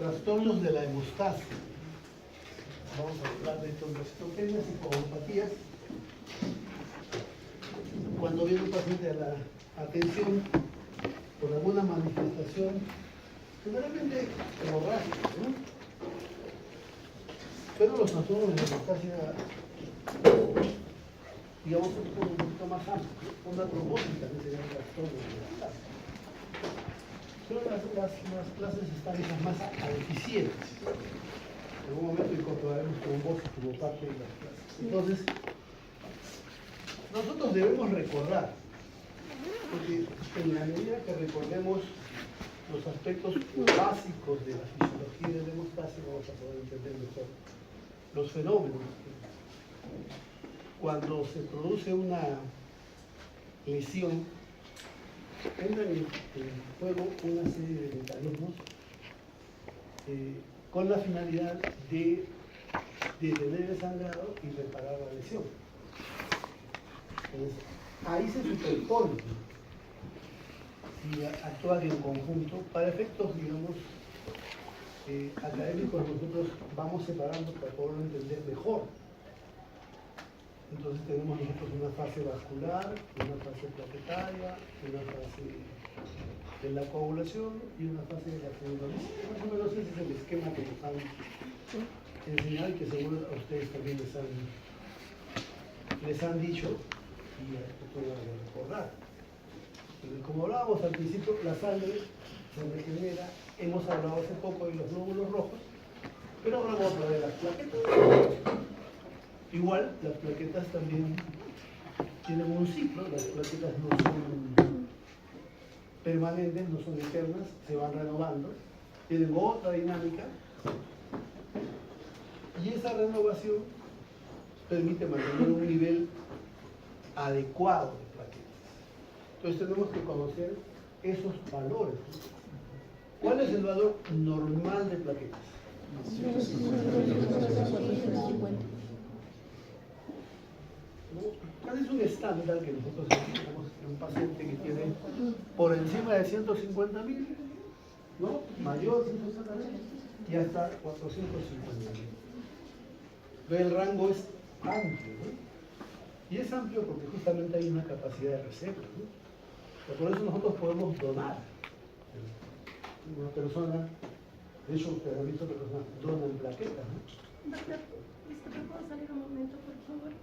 Trastornos de la hemostasia. Vamos a hablar de trombocitopenias y coagulopatías. Cuando viene un paciente a la atención por alguna manifestación, generalmente hemorrágica, ¿no? Pero los trastornos de la hemostasia, digamos, un poquito más amplio. Una trombosis también sería un trastorno de la hemostasia. Pero las clases están hechas más a eficientes. En algún momento incorporaremos trombosis como parte de las clases. Entonces, nosotros debemos recordar, porque en la medida que recordemos los aspectos básicos de la fisiología de la hemostasia, vamos a poder entender mejor los fenómenos. Cuando se produce una lesión, entran en juego una serie de mecanismos con la finalidad de detener el sangrado y reparar la lesión. Entonces, ahí se superponen y actúan en conjunto. Para efectos, digamos, académicos, nosotros vamos separando para poderlo entender mejor. Entonces tenemos nosotros una fase vascular, una fase plaquetaria, una fase de la coagulación y una fase de la fibrolisis. Más o menos ese es el esquema que nos han enseñado y que seguro a ustedes también les han dicho y esto pueden recordar. Como hablábamos al principio, la sangre se regenera. Hemos hablado hace poco de los glóbulos rojos, pero ahora vamos a hablar de las plaquetas. Igual, las plaquetas también tienen un ciclo. Las plaquetas no son permanentes, no son eternas, se van renovando, tienen otra dinámica y esa renovación permite mantener un nivel adecuado de plaquetas. Entonces tenemos que conocer esos valores. ¿Cuál es el valor normal de plaquetas? ¿Cuál es un estándar que nosotros tenemos en un paciente que tiene por encima de 150.000, ¿no? Mayor de 150.000 y hasta 450.000? El rango es amplio, ¿no? Y es amplio porque justamente hay una capacidad de reserva, ¿no? Por eso nosotros podemos donar. Una persona, de hecho ustedes han visto que personas donan plaquetas, ¿no? Doctor, disculpe, ¿puedo salir un momento, por favor?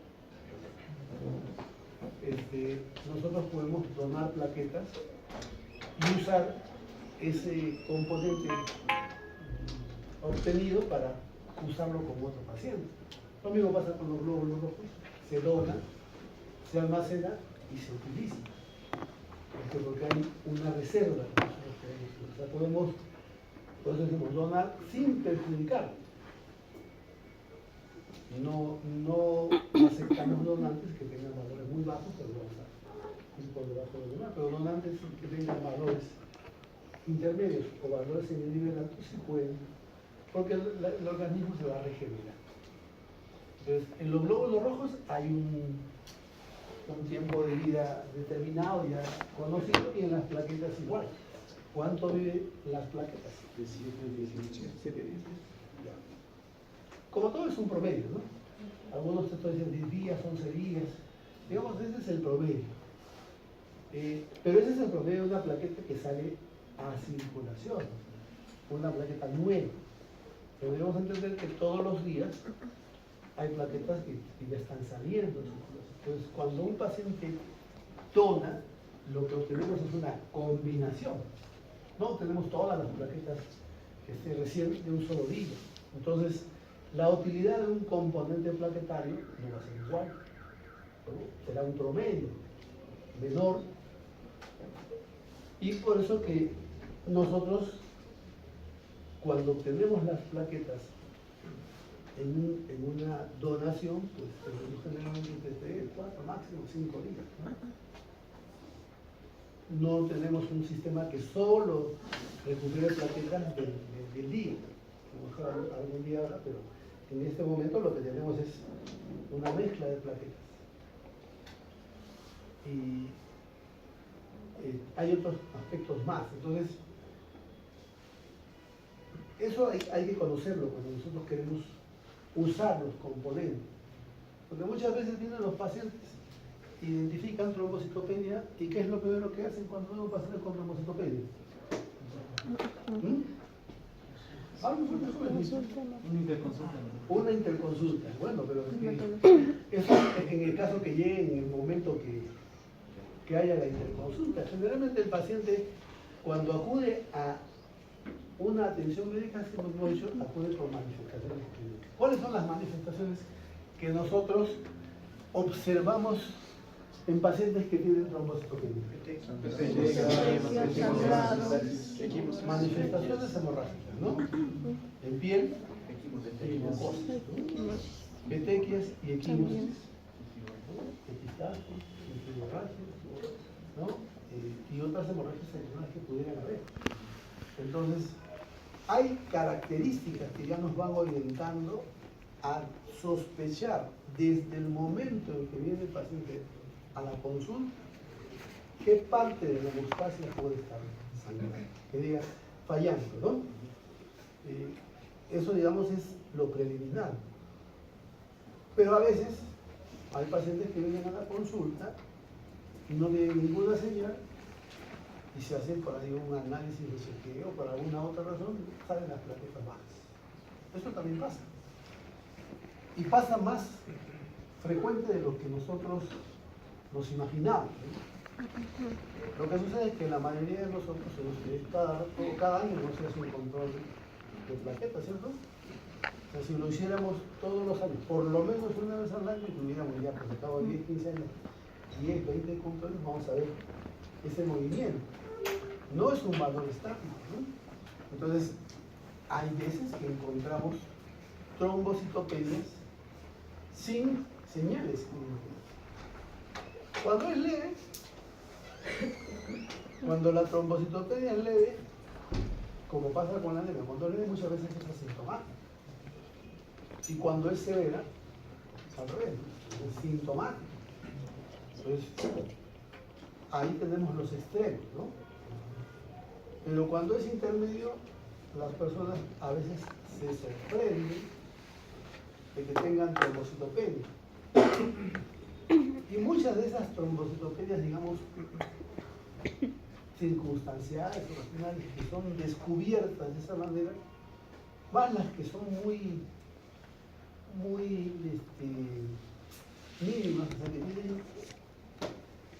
Nosotros podemos donar plaquetas y usar ese componente obtenido para usarlo con otro paciente. Lo mismo pasa con los glóbulos rojos. Se dona, se almacena y se utiliza. Porque hay una reserva que nosotros tenemos. O sea, podemos, por eso decimos, donar sin perjudicar. No aceptamos donantes que tengan valores muy bajos, pero vamos a ir por debajo de donar, pero donantes que tengan valores intermedios o valores semi altos sí pueden, porque el organismo se va a regenerar. Entonces, en los glóbulos rojos hay un tiempo de vida determinado, ya conocido, y en las plaquetas igual. ¿Cuánto viven las plaquetas? De 7 días. Como todo es un promedio, ¿no? Algunos textos dicen 10 días, 11 días. Digamos, ese es el promedio. Pero ese es el promedio de una plaqueta que sale a circulación, una plaqueta nueva. Pero debemos entender que todos los días hay plaquetas que ya están saliendo de circulación. Entonces, cuando un paciente dona, lo que obtenemos es una combinación. No obtenemos todas las plaquetas recién de un solo día. Entonces, la utilidad de un componente plaquetario no va a ser igual, ¿no? Será un promedio menor, y por eso que nosotros, cuando obtenemos las plaquetas en una donación, pues tenemos generalmente entre 3, 4, máximo 5 días, ¿no? No tenemos un sistema que solo recupere plaquetas del día. A lo mejor algún día habrá, pero en este momento lo que tenemos es una mezcla de plaquetas. Y hay otros aspectos más. Entonces, Eso hay que conocerlo cuando nosotros queremos usar los componentes. Porque muchas veces vienen los pacientes, identifican trombocitopenia y ¿qué es lo primero que hacen cuando vemos pacientes con trombocitopenia? Una interconsulta. Una interconsulta. Bueno, pero eso en el caso que llegue en el momento que haya la interconsulta. Generalmente el paciente cuando acude a una atención médica, como hemos dicho, acude por manifestaciones clínicas. ¿Cuáles son las manifestaciones que nosotros observamos en pacientes que tienen trombocitopenia? Manifestaciones hemorrágicas, ¿no? En piel, en mucosa, petequias y equimosis, epistasis, hemorragias, ¿no? Y otras hemorragias adicionales que pudieran haber. Entonces, hay características que ya nos van orientando a sospechar desde el momento en que viene el paciente a la consulta qué parte de la hemostasia puede estar sangrando, que diga fallando, ¿no? Eso, digamos, es lo preliminar. Pero a veces hay pacientes que vienen a la consulta y no tienen ninguna señal y se hace por ahí un análisis de chequeo, por alguna otra razón, salen las plaquetas bajas. Eso también pasa. Y pasa más frecuente de lo que nosotros nos imaginamos, ¿no? Lo que sucede es que la mayoría de nosotros, cada año no se hace un control de plaquetas, ¿cierto? O sea, si lo hiciéramos todos los años, por lo menos una vez al año, y tuviéramos ya por el cabo de 10, 15 años, 10, 20 controles, vamos a ver ese movimiento. No es un valor estático, ¿no? Entonces, hay veces que encontramos trombocitopenias sin señales clínicas. Cuando es leve, cuando la trombocitopenia es leve, como pasa con la anemia, cuando es leve muchas veces es asintomática. Y cuando es severa, es al revés, es sintomática. Entonces, ahí tenemos los extremos, ¿no? Pero cuando es intermedio, las personas a veces se sorprenden de que tengan trombocitopenia. Y muchas de esas trombocitopenias, digamos, circunstanciales o racionales, que son descubiertas de esa manera, más las que son muy mínimas, o sea, que tienen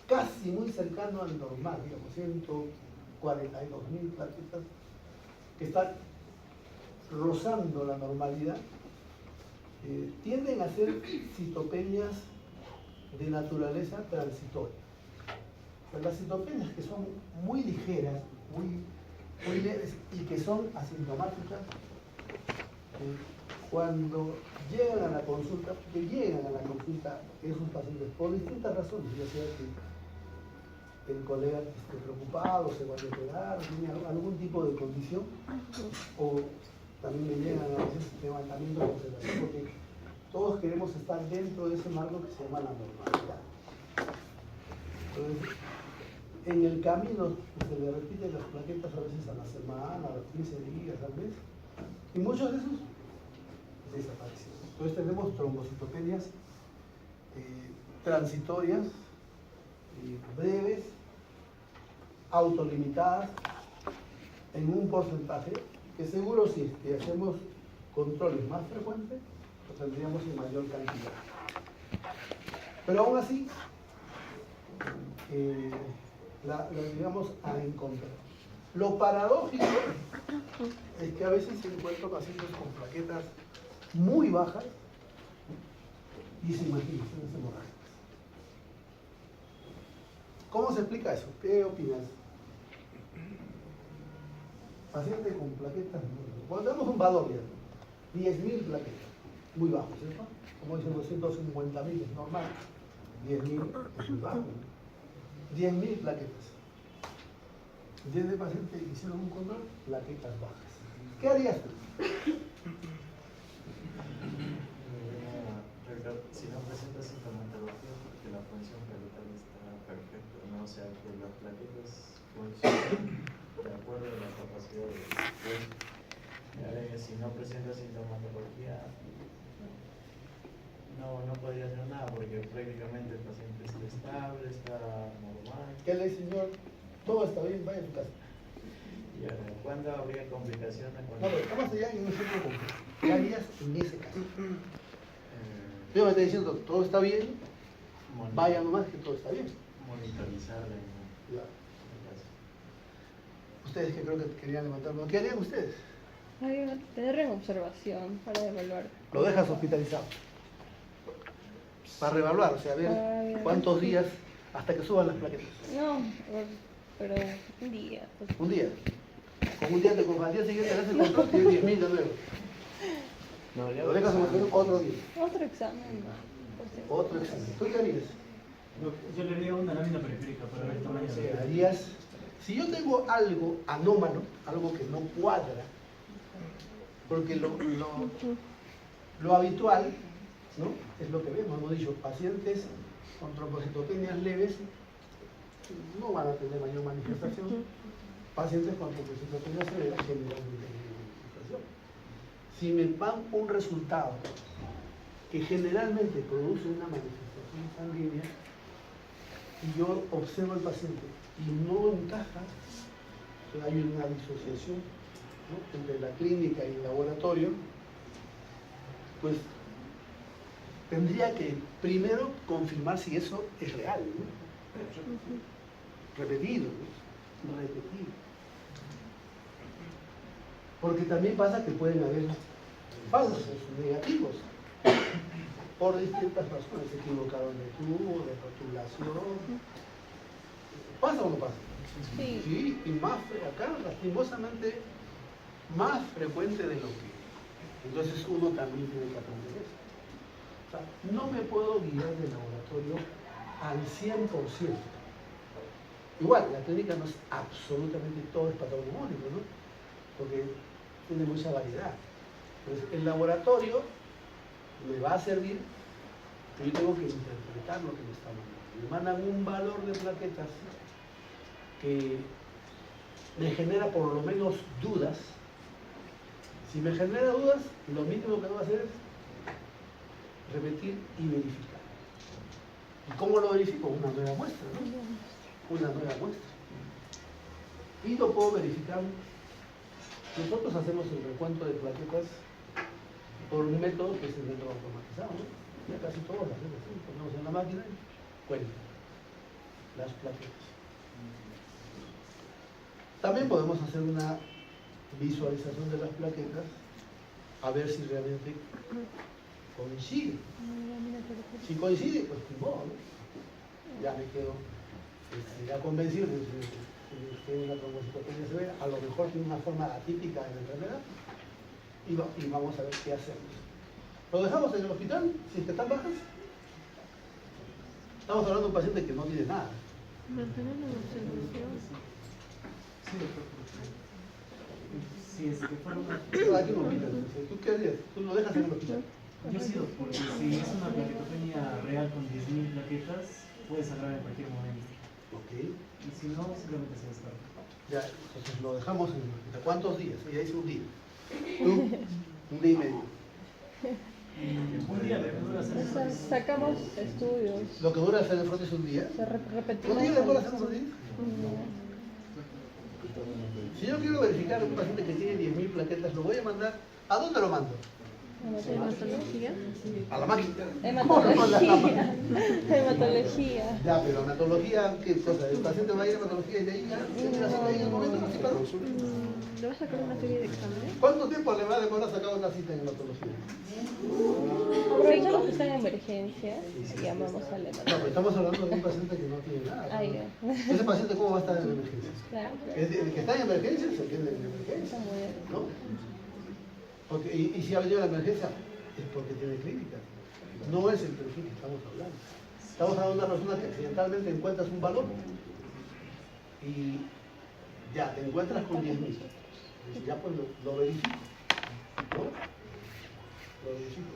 casi muy cercano al normal, digamos, 142.000 plaquetas, que están rozando la normalidad, tienden a ser citopenias de naturaleza transitoria. O sea, las citopenias que son muy ligeras, muy leves y que son asintomáticas, cuando llegan a la consulta, esos pacientes por distintas razones, ya sea que el colega esté preocupado, se vaya a quedar, tiene algún tipo de condición, o también me llegan a veces levantamientos de observación, porque todos queremos estar dentro de ese marco que se llama la normalidad. Entonces, en el camino se le repiten las plaquetas a veces a la semana, a los 15 días, al mes, y muchos de esos desaparecen. Entonces tenemos trombocitopenias transitorias, breves, autolimitadas, en un porcentaje que seguro si hacemos controles más frecuentes, lo tendríamos en mayor cantidad. Pero aún así, la digamos a encontrar. Lo paradójico es que a veces se encuentran pacientes con plaquetas muy bajas y sin manifestaciones hemorrágicas. ¿Cómo se explica eso? ¿Qué opinas? Paciente con plaquetas, bueno, tenemos un valor ya, 10.000 plaquetas, muy bajo, ¿cierto? Como dicen, 250.000 es normal, 10.000 es muy bajo, ¿no? 10.000 plaquetas. 10 de pacientes hicieron un control, plaquetas bajas. ¿Qué harías tú? Si no presenta sintomatología, porque la función plaquetal está perfecta, ¿no? O sea que las plaquetas funcionan de acuerdo a la capacidad del hueso. no presenta sintomatología, no podría hacer nada porque prácticamente el paciente está estable, está normal. ¿Qué le dice, señor? Todo está bien, vaya a tu casa. ¿Y cuándo habría complicaciones? No, pero estamos allá en un centro complejo. ¿Qué harías en ese caso? Yo me estoy diciendo, todo está bien, vaya nomás que todo está bien. Monitorizarle. Ya. Ustedes que creo que querían levantar la mano, ¿qué harían ustedes? Tenerlo en observación para evaluar. Lo dejas hospitalizado. Para reevaluar, o sea, a ver cuántos días hasta que suban las plaquetas. No, pero un día. Pues. Un día. Con un día te al día siguiente haces el control, tienes 10.000 de nuevo. No, ya Lo dejas en otro día. Otro examen. Por si acaso. Otro examen. ¿Tú qué harías? Yo le haría una lámina periférica para ver el tamaño ¿Qué de harías? Si yo tengo algo anómalo, algo que no cuadra, porque lo habitual, ¿no? Es lo que vemos, hemos dicho, pacientes con trombocitopenias leves no van a tener mayor manifestación, pacientes con trombocitopenia severa generalmente tienen manifestación. Si me dan un resultado que generalmente produce una manifestación sanguínea y yo observo al paciente y no encaja, o sea, hay una disociación, ¿no? Entre la clínica y el laboratorio, pues tendría que primero confirmar si eso es real, ¿no? Repetido, ¿no? Repetido. Porque también pasa que pueden haber falsos, negativos, por distintas razones. Se equivocaron de tubo, de rotulación. ¿Pasa o no pasa? Sí. Sí, y más acá, lastimosamente, más frecuente de lo que. Entonces uno también tiene que aprender eso. O sea, no me puedo guiar del laboratorio al 100%. Igual, la clínica no es absolutamente todo es patognomónico, ¿no? Porque tiene mucha variedad. Entonces, el laboratorio me va a servir, pero yo tengo que interpretar lo que me está mandando. Me mandan un valor de plaquetas que me genera por lo menos dudas. Si me genera dudas, lo mínimo que debo hacer es repetir y verificar. ¿Y cómo lo verifico? Una nueva muestra, ¿no? Una nueva muestra. Y lo puedo verificar. Nosotros hacemos el recuento de plaquetas por un método que es el método automatizado, ¿no? Ya casi todos lo hacemos así. Ponemos en la máquina y cuenta las plaquetas. También podemos hacer una visualización de las plaquetas a ver si realmente coincide. Si coincide, pues ni modo, ¿no? Ya me quedo ya convencido de que tiene una trombocitopenia severa, a lo mejor tiene una forma atípica de la enfermedad y vamos a ver qué hacemos. ¿Lo dejamos en el hospital si es que están bajas? Estamos hablando de un paciente que no tiene nada. Mantener la observación. Sí, doctor. Si es que fuera una... Aquí no olvidas. ¿Tú qué harías? ¿Tú lo dejas en el hospital? Yo sí, doctor, porque si es una plaquetopenia real con 10.000 plaquetas, puede sangrar en cualquier momento. Ok. Y si no, simplemente se descarta. Ya, entonces lo dejamos en el hospital. ¿Cuántos días? Ya hice un día. ¿Tú? Un día y medio. Un día le dura hacer O sea, sacamos estudios. ¿Lo que dura hacer el frote es un día? O sea, repetimos. ¿Un día le puedo hacer un frote? No. Si yo quiero verificar a un paciente que tiene 10.000 plaquetas, ¿lo voy a mandar? ¿A dónde lo mando? Hematología. A la máquina. Hematología. Hematología. Ya, pero hematología, ¿qué cosa? ¿El paciente va a ir a hematología y de ahí ya tiene la cita ahí en el momento? ¿No? ¿Sí, perdón? ¿Le vas a sacar una serie de exámenes? ¿Cuánto tiempo le va a demorar sacar una cita en hematología? Aprovechamos que están en emergencia y llamamos al No, pero hematólogo. estamos hablando de un paciente que no tiene nada. Ah, ya. ¿Ese paciente cómo va a estar en emergencia? Claro. El que está en emergencia se queda en emergencia, Está muy bien. ¿no? Porque, y si ha venido a la emergencia, es porque tiene clínica. No es el perfil que estamos hablando. Estamos hablando de una persona que accidentalmente encuentras un valor y ya te encuentras con 10.000. Y ya pues lo verifico, ¿no? Lo verifico.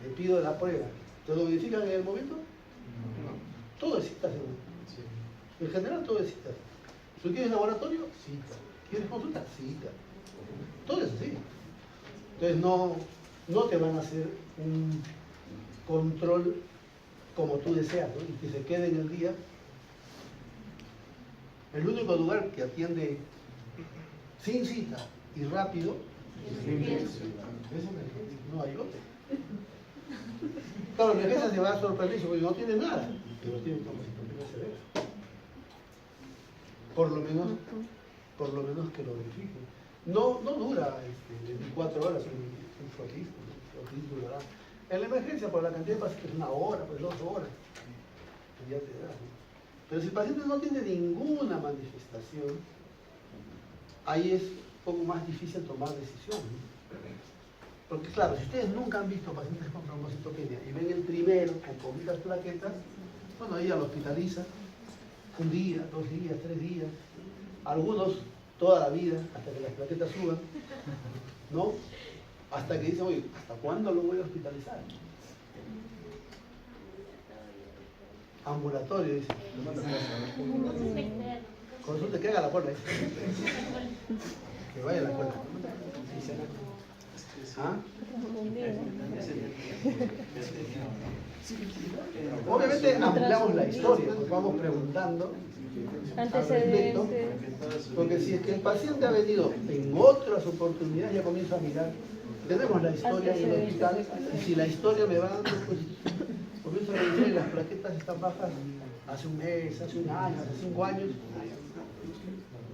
Le pido la prueba. ¿Te lo verifican en el momento? No. Todo es citas. En general todo es citas. ¿Tú quieres laboratorio? Cita. ¿Quieres consulta? Cita. Todo es así. Entonces no te van a hacer un control como tú deseas, ¿no? Y que se quede en el día. El único lugar que atiende sin cita y rápido es emergencia. No hay otro. Claro, la emergencia se va a sorprender porque no tiene nada, pero tiene trombocytopenia severa. Por lo menos que lo verifiquen. No dura 24 horas un flotismo, ¿no? Durará. En la emergencia, por la cantidad de pacientes, 1 hora, pues 2 horas, ya te da, ¿no? Pero si el paciente no tiene ninguna manifestación, ahí es un poco más difícil tomar decisión, ¿no? Porque claro, si ustedes nunca han visto pacientes con trombocitopenia y ven el primero con poquitas plaquetas, bueno, ahí ya lo hospitaliza 1 día, 2 días, 3 días, algunos toda la vida, hasta que las plaquetas suban, ¿no? Hasta que dicen, oye, ¿hasta cuándo lo voy a hospitalizar? Ambulatorio, dice. Consulte, que haga la puerta. Que vaya a la puerta. ¿Ah? Obviamente ampliamos la historia, nos vamos preguntando al respecto, Antecedentes. porque si es que el paciente ha venido en otras oportunidades, ya comienzo a mirar, tenemos la historia en el hospital, y si la historia me va dando, pues comienzo a revisar y las plaquetas están bajas hace 1 mes, hace 1 año, hace 5 años,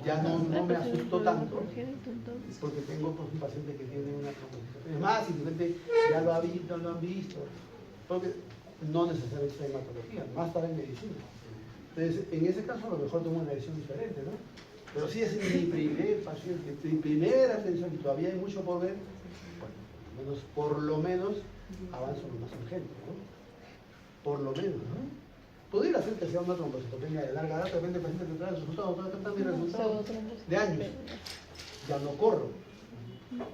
ya no me asustó tanto, porque tengo pues, un paciente que tiene una trombocitopenia. Es más, simplemente ya lo han visto, porque no necesariamente es hematología, más tarde en medicina. Entonces, en ese caso a lo mejor tomo una decisión diferente, ¿no? Pero si es mi primer paciente, mi primera atención y todavía hay mucho por ver, bueno, por lo menos avanzo lo más urgente, ¿no? Por lo menos, ¿no? Pudiera ser que sea una trombocitopenia de larga data, depende del paciente que trae el resultado, trae mi resultado de años, ya no corro, ¿no?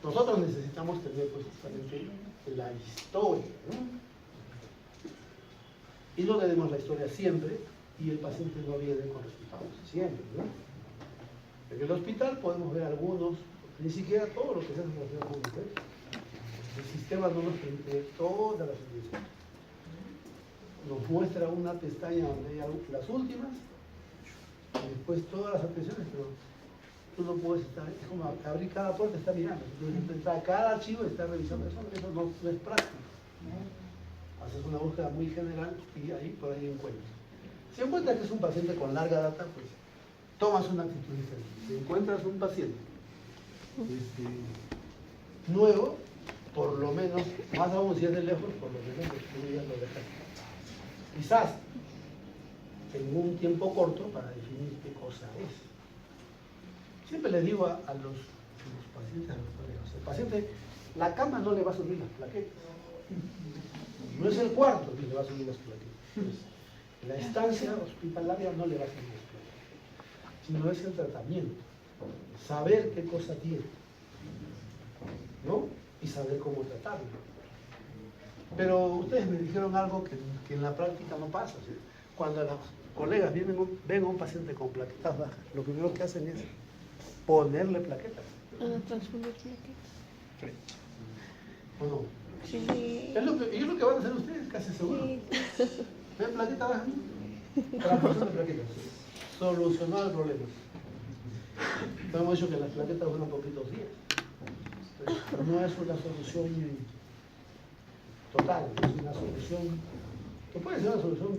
Nosotros necesitamos tener pues justamente la historia, ¿no? Y no tenemos la historia siempre y el paciente no viene con resultados siempre, ¿no? En el hospital podemos ver algunos, ni siquiera todo lo que se hace en la ciudad pública. El sistema no nos permite ver todas las evidencias. Nos muestra una pestaña donde hay las últimas y después todas las atenciones, pero tú no puedes estar, es como abrir cada puerta y estar mirando. Cada archivo está revisando eso no es práctico. Haces una búsqueda muy general y ahí por ahí encuentras. Si encuentras que es un paciente con larga data, pues tomas una actitud diferente. Si encuentras un paciente nuevo, por lo menos, más aún si es de lejos, por lo menos tú ya lo dejas. Quizás en un tiempo corto para definir qué cosa es. Siempre le digo a los pacientes, a los colegas, el paciente, la cama no le va a subir las plaquetas. No es el cuarto que le va a subir las plaquetas. La estancia hospitalaria no le va a subir las plaquetas, sino es el tratamiento. Saber qué cosa tiene, ¿no? Y saber cómo tratarlo. Pero ustedes me dijeron algo que en la práctica no pasa. ¿Sí? Cuando los colegas ven a un paciente con plaquetas bajas, lo primero que hacen es ponerle plaquetas. Transfundir plaquetas. ¿O no? Sí. Es lo que van a hacer ustedes, casi seguro. Sí. ¿Ven plaqueta baja? Transfusión de plaquetas. Solucionar el problema. Pero hemos dicho que las plaquetas duran poquitos días. Entonces, no es una solución total, es una solución que puede ser una solución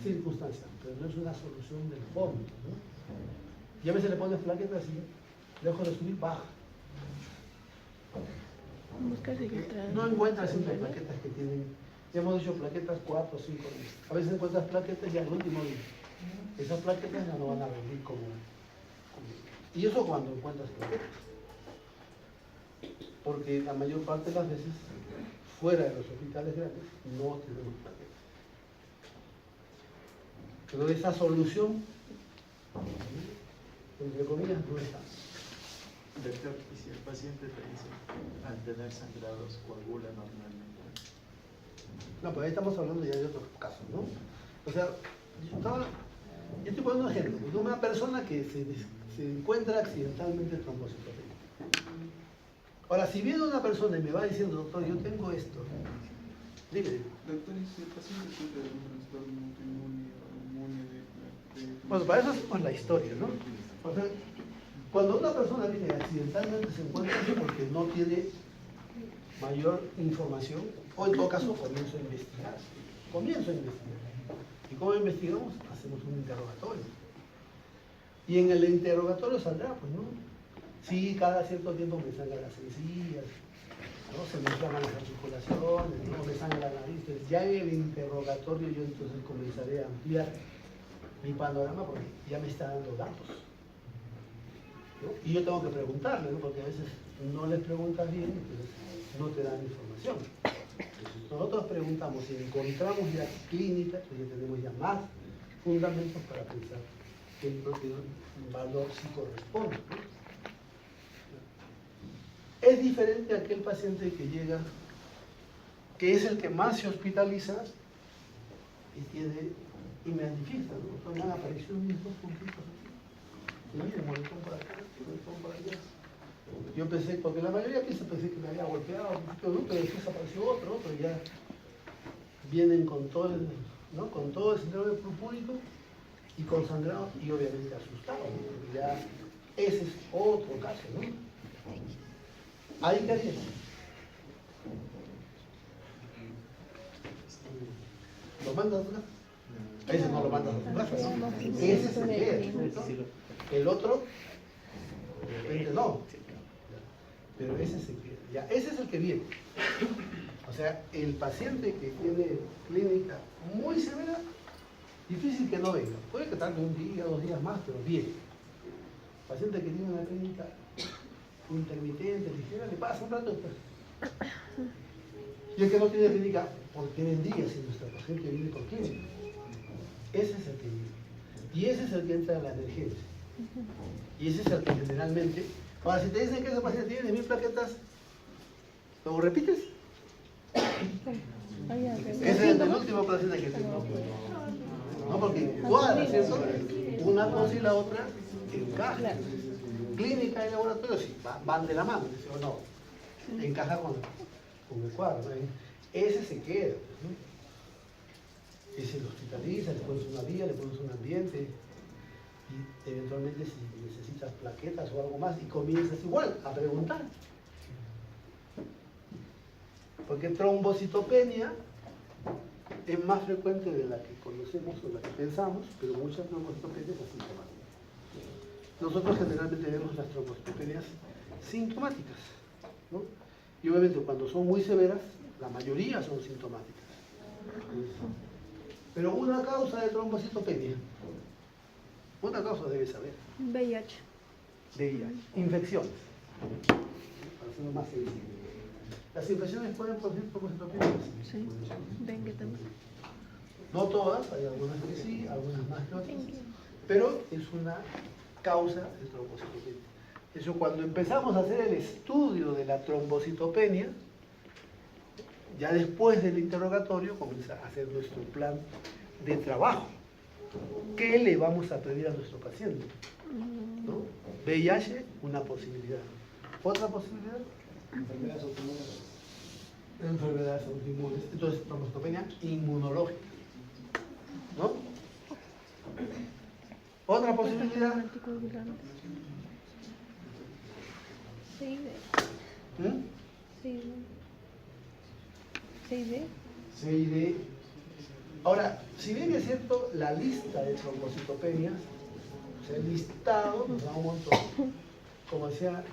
circunstancial, pero no es una solución del fondo, ¿no? Y a veces le pones plaquetas y lejos de subir, baja. No encuentras siempre plaquetas que tienen, ya hemos dicho plaquetas 4 o 5 días. A veces encuentras plaquetas ya el último día. Esas plaquetas ya no van a venir como. Y eso cuando encuentras plaquetas. Porque la mayor parte de las veces, fuera de los hospitales grandes, no tenemos plaquetas. Pero esa solución, entre comillas, no está. Doctor, ¿y si el paciente te dice al tener sangrados coagula normalmente? No, pero ahí estamos hablando ya de otros casos, ¿no? O sea, yo estoy poniendo un ejemplo. Una persona que se encuentra accidentalmente trombocitopenia. Ahora, si viene una persona y me va diciendo, doctor, yo tengo esto, dime. Doctor, ¿y si el paciente sufre de algún trastorno autoinmune o inmune de Bueno, para eso hacemos la historia, ¿no? O sea, cuando una persona viene y accidentalmente se encuentra así porque no tiene mayor información, o en todo caso comienzo a investigar. ¿Y cómo investigamos? Hacemos un interrogatorio. Y en el interrogatorio saldrá, pues, ¿no? Sí, cada cierto tiempo me sangran las encías, ¿no? Se me inflaman las articulaciones, ¿no? Me sangra la nariz. Entonces, ya en el interrogatorio yo entonces comenzaré a ampliar mi panorama porque ya me está dando datos, ¿no? Y yo tengo que preguntarle, ¿no? Porque a veces no les preguntas bien, entonces no te dan información. Entonces, nosotros preguntamos y encontramos ya clínicas, pues ya tenemos ya más fundamentos para pensar que el valor sí corresponde, ¿no? Es diferente a aquel paciente que llega, que es el que más se hospitaliza y me manifiesta, ¿no? Me han aparecido mis dos puntitos aquí. Y mire, moretón por acá, moretón por allá. Yo pensé, porque la mayoría pensé que me había golpeado, pero después apareció otro, ya vienen con todo el, ¿no? Con todo el síndrome purpúrico y con sangrado y obviamente asustado, ¿no? Ya ese es otro caso, ¿no? Ahí qué harías. ¿Lo mandas a tu casa? Ese no lo mandas a tu casa, ¿no? Ese se queda, ¿no? El otro, de repente no. Pero ese se queda. Ya, ese es el que viene. O sea, el paciente que tiene clínica muy severa, difícil que no venga. Puede que tarde un día, 2 días más, pero viene. El paciente que tiene una clínica intermitente, ligera, le pasa un rato después. Y el que no tiene clínica, porque tienen días y nuestro paciente viene por clínica. Ese es el que viene. Y ese es el que entra a la emergencia. Y ese es el que generalmente, ahora si te dicen que ese paciente tiene 1000 plaquetas, ¿lo repites? Ese es el último paciente que tengo. No, porque cuadra, ¿cierto? Una cosa y la otra encajan. Clínica y laboratorio sí, van de la mano, ¿sí o no? Encaja con el cuadro, ¿no? Ese se queda, ¿no? Ese lo hospitaliza, le pones una vía, le pones un ambiente y eventualmente si necesitas plaquetas o algo más y comienzas igual a preguntar. Porque trombocitopenia es más frecuente de la que conocemos o la que pensamos, pero muchas trombocitopenias asintomáticas. Nosotros generalmente vemos las trombocitopenias sintomáticas, ¿no? Y obviamente cuando son muy severas, la mayoría son sintomáticas. Pero una causa de trombocitopenia, una causa debe saber. VIH. VIH. Infecciones. Para hacerlo más sencillo. ¿Las infecciones pueden producir trombocitopenia? Sí. Dengue también. No todas, hay algunas que sí, algunas más que otras. Pero es una causa de trombocitopenia. Eso cuando empezamos a hacer el estudio de la trombocitopenia, ya después del interrogatorio comienza a hacer nuestro plan de trabajo. ¿Qué le vamos a pedir a nuestro paciente? ¿No? VIH, una posibilidad. ¿Otra posibilidad? enfermedades autoinmunes? Enfermedades autoinmunes. Entonces, trombocitopenia inmunológica. ¿No? Otra posibilidad. ¿Mm? CID. Ahora, si bien es cierto, la lista de trombocitopenias, o sea, el listado nos da un montón. Como decía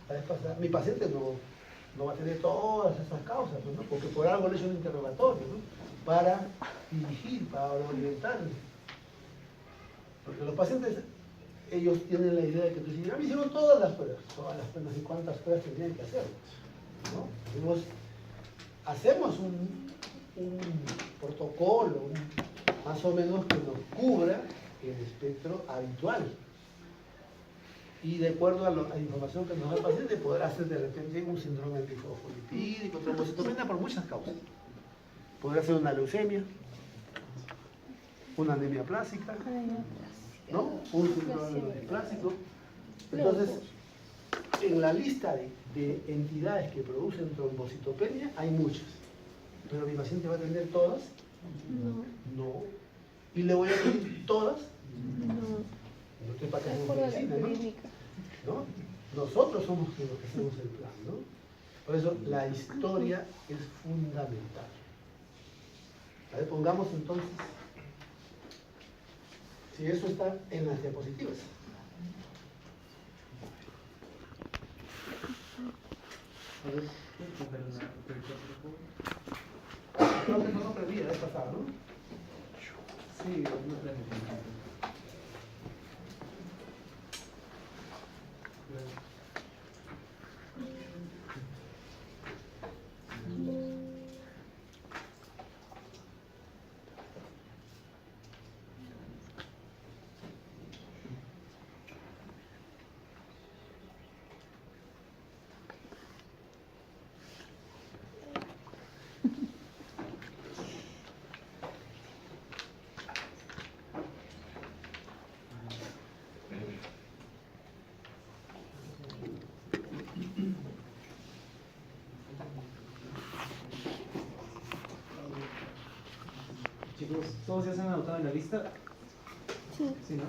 la vez pasada, mi paciente no va a tener todas esas causas, ¿no? Porque por algo le he hecho un interrogatorio, ¿no? Para dirigir, para orientarle. Porque los pacientes, ellos tienen la idea de que tú dices, ya me hicieron todas las pruebas, ¿y cuántas pruebas tendrían que hacer? ¿No? Hacemos un protocolo, más o menos que nos cubra el espectro habitual. Y de acuerdo a la información que nos da el paciente, podrá ser de repente un síndrome linfofosfolipídico, trombocitopenia por muchas causas. Podrá ser una leucemia, una anemia plástica, ¿no? Un síndrome plásico. Entonces, En la lista de entidades que producen trombocitopenia hay muchas, pero mi paciente va a tener todas. No. ¿Y le voy a pedir todas? No estoy para que Es hagamos por la medicina, ¿no? clínica. ¿No? Nosotros somos los que hacemos el plan, ¿no? Por eso la historia es fundamental. A ver, pongamos entonces, si eso está en las diapositivas. A ver, creo que no aprendí la vez pasada, ¿no? Sí, no creo. Chicos, ¿todos ya se han anotado en la lista? Sí. ¿Sí, no?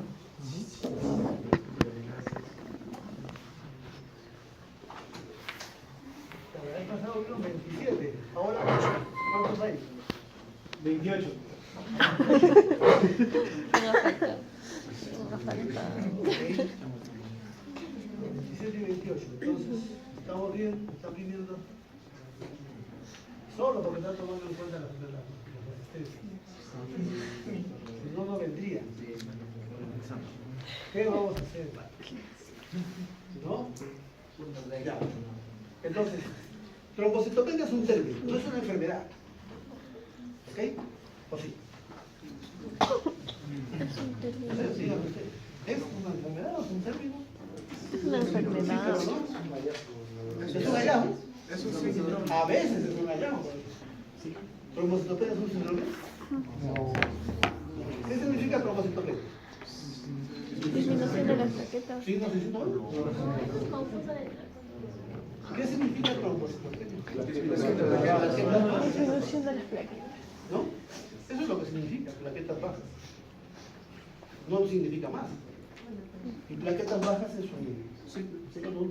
La vez pasada hubieron 27, ahora ¿cuántos hay? 28. Una falta. Una falta. 27 y 28, entonces estamos bien, están viniendo solo porque están tomando en cuenta las asistencias. Si no, no vendrían. ¿Qué vamos a hacer? ¿No? Ya. Entonces, trombocitopenia es un término, no es una enfermedad. ¿Ok? ¿O sí? Es un término. Díganme ustedes, ¿es una enfermedad o es un término? Es una enfermedad. Sí, pero no. ¿Es un hallazgo? Es un síndrome. A veces es un hallazgo. ¿Trombocitopenia es un síndrome? No. ¿Qué significa trombocitopenia? Disminución de las plaquetas. ¿Sí? ¿No se síndrome? ¿Qué significa trombocitopenia? Disminución de las plaquetas. ¿No? Eso es lo que significa, plaquetas bajas. No significa más. Y plaquetas bajas es un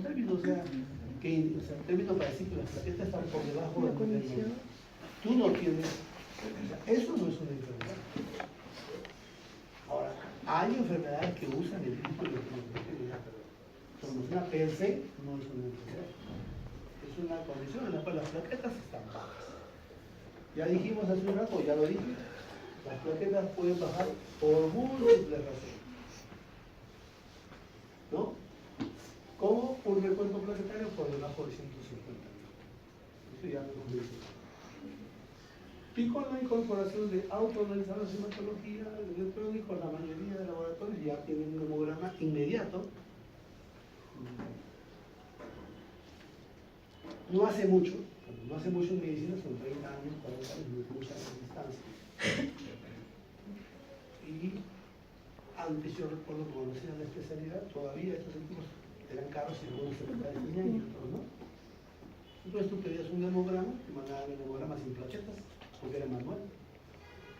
término, o sea, un término para decir que las plaquetas están por debajo Una del condición. Tú no tienes, o sea, eso no es una enfermedad. Ahora, hay enfermedades que usan el tipo de trombocitopenia, pero trombocitopenia per se no es una enfermedad. Es una condición en la cual las plaquetas están bajas. Ya dijimos hace un rato, ya lo dije, las plaquetas pueden bajar por múltiples razones. ¿No? ¿Cómo un recuento plaquetario por debajo de 150? Eso ya lo hemos dicho. Y con la incorporación de autoanalizados de hematología electrónico, la mayoría de laboratorios ya tienen un hemograma inmediato. No hace mucho en medicina, son 30 años, 40 años, no es mucha distancia. Y antes yo recuerdo cuando hacía la especialidad, todavía estos equipos eran caros y algunos se tenían y otros no. Entonces tú pedías un hemograma, te mandaban el hemograma sin plaquetas, porque era manual.